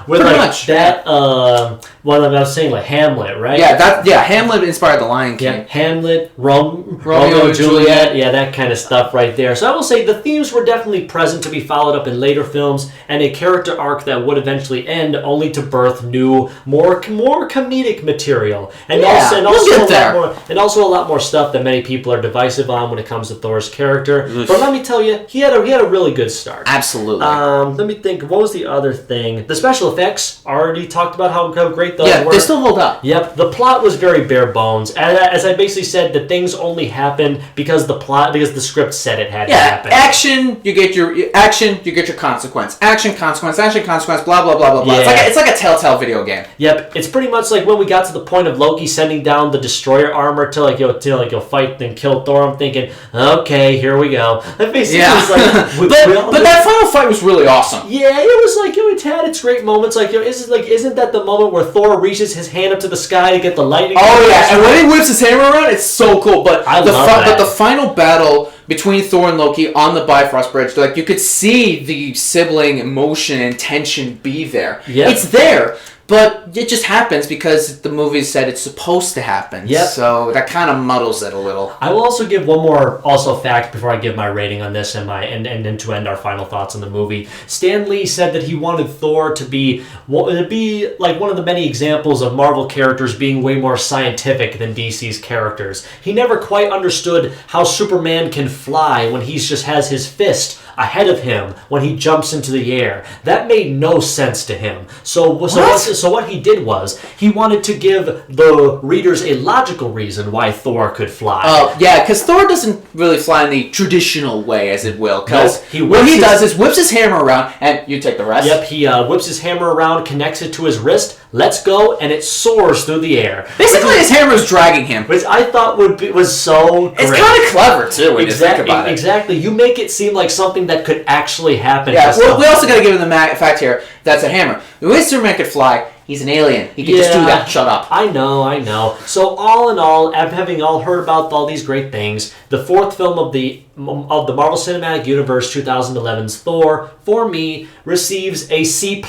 Speaker 2: With pretty much.
Speaker 3: That, what I was saying, like Hamlet, right?
Speaker 2: Yeah, Hamlet inspired the Lion King.
Speaker 3: Yeah, Hamlet, Romeo and Juliet, yeah, that kind of stuff right there. So I will say the themes were definitely present to be followed up in later films, and a character arc that would eventually end only to birth new, more comedic material. And also a lot more stuff that many people are divisive on when it comes to Thor's character. But let me tell you, he had a really good start.
Speaker 2: Absolutely.
Speaker 3: Let me think. What was the other thing? The special effects. Already talked about how great those were.
Speaker 2: Yeah, they still hold up.
Speaker 3: Yep. The plot was very bare bones. As I basically said, that things only happened because the script said it had to happen.
Speaker 2: Action, you get your consequence. Action, consequence, blah blah blah blah blah.
Speaker 3: Yeah.
Speaker 2: It's like a Telltale video game.
Speaker 3: Yep. It's pretty much like when we got to the point of Loki sending down the destroyer armor to fight and kill Thor. I'm thinking, okay, here we go. That basically was like,
Speaker 2: but that final fight was really awesome.
Speaker 3: Yeah, it was like it had its great moments. Like, isn't that the moment where Thor reaches his hand up to the sky to get the lightning?
Speaker 2: Oh yeah, and when he whips his hammer around, it's so cool. But the final battle between Thor and Loki on the Bifrost Bridge, like you could see the sibling emotion and tension be there.
Speaker 3: Yep.
Speaker 2: It's there. But it just happens because the movie said it's supposed to happen.
Speaker 3: Yep.
Speaker 2: So that kind of muddles it a little.
Speaker 3: I will also give one more fact before I give my rating on this and then to end our final thoughts on the movie. Stan Lee said that he wanted Thor to be like one of the many examples of Marvel characters being way more scientific than DC's characters. He never quite understood how Superman can fly when he just has his fist ahead of him when he jumps into the air. That made no sense to him. So what he did was he wanted to give the readers a logical reason why Thor could fly.
Speaker 2: Oh, yeah, because Thor doesn't really fly in the traditional way, as it will. Because
Speaker 3: nope,
Speaker 2: what he does is whips his hammer around, and you take the rest.
Speaker 3: Yep, he whips his hammer around, connects it to his wrist, lets go, and it soars through the air.
Speaker 2: Basically, his hammer is dragging him.
Speaker 3: Which I thought was so great.
Speaker 2: It's kind of clever, too, when you think about it.
Speaker 3: Exactly. You make it seem like something that could actually happen.
Speaker 2: Yeah, we also got to give him the fact here that's a hammer. The way Superman could fly, He's an alien. He can just do that. Shut up.
Speaker 3: I know. So all in all, having all heard about all these great things, the fourth film of the Marvel Cinematic Universe 2011's Thor, for me, receives a C+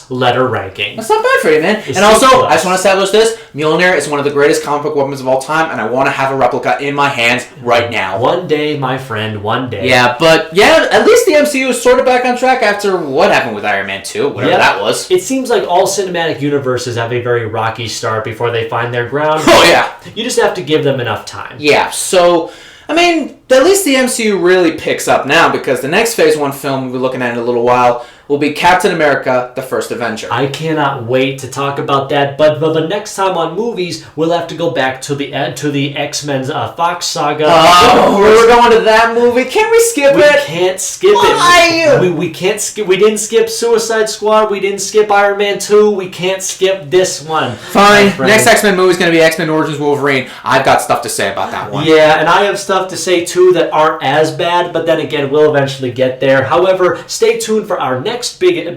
Speaker 3: letter ranking.
Speaker 2: That's not bad for you, man. And also, I just want to establish this. Mjolnir is one of the greatest comic book weapons of all time, and I want to have a replica in my hands right now.
Speaker 3: One day, my friend, one day.
Speaker 2: Yeah, but at least the MCU is sort of back on track after what happened with Iron Man 2, whatever that was.
Speaker 3: It seems like all cinematic universes have a very rocky start before they find their ground.
Speaker 2: Oh, yeah.
Speaker 3: You just have to give them enough time.
Speaker 2: Yeah, so, I mean, at least the MCU really picks up now, because the next Phase 1 film we'll be looking at in a little while will be Captain America, the First Avenger.
Speaker 3: I cannot wait to talk about that, but the next time on movies, we'll have to go back to the X-Men's Fox saga.
Speaker 2: Oh, we're going to that movie? Can't we skip it?
Speaker 3: We can't skip
Speaker 2: Why?
Speaker 3: it. We can't skip. We didn't skip Suicide Squad. We didn't skip Iron Man 2. We can't skip this one.
Speaker 2: Fine. Next X-Men movie is going to be X-Men Origins Wolverine. I've got stuff to say about that one.
Speaker 3: Yeah, and I have stuff to say too that aren't as bad, but then again, we'll eventually get there. However, stay tuned for our next big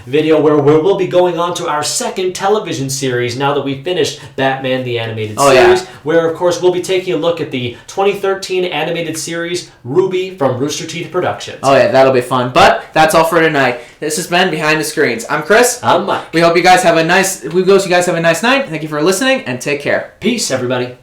Speaker 3: video where we'll be going on to our second television series now that we've finished Batman the Animated Series, where of course we'll be taking a look at the 2013 animated series Ruby from Rooster Teeth Productions.
Speaker 2: Oh yeah, that'll be fun. But that's all for tonight. This has been Behind the Screens. I'm Chris.
Speaker 3: I'm Mike.
Speaker 2: We hope you guys have a nice night. Thank you for listening and take care.
Speaker 3: Peace, everybody.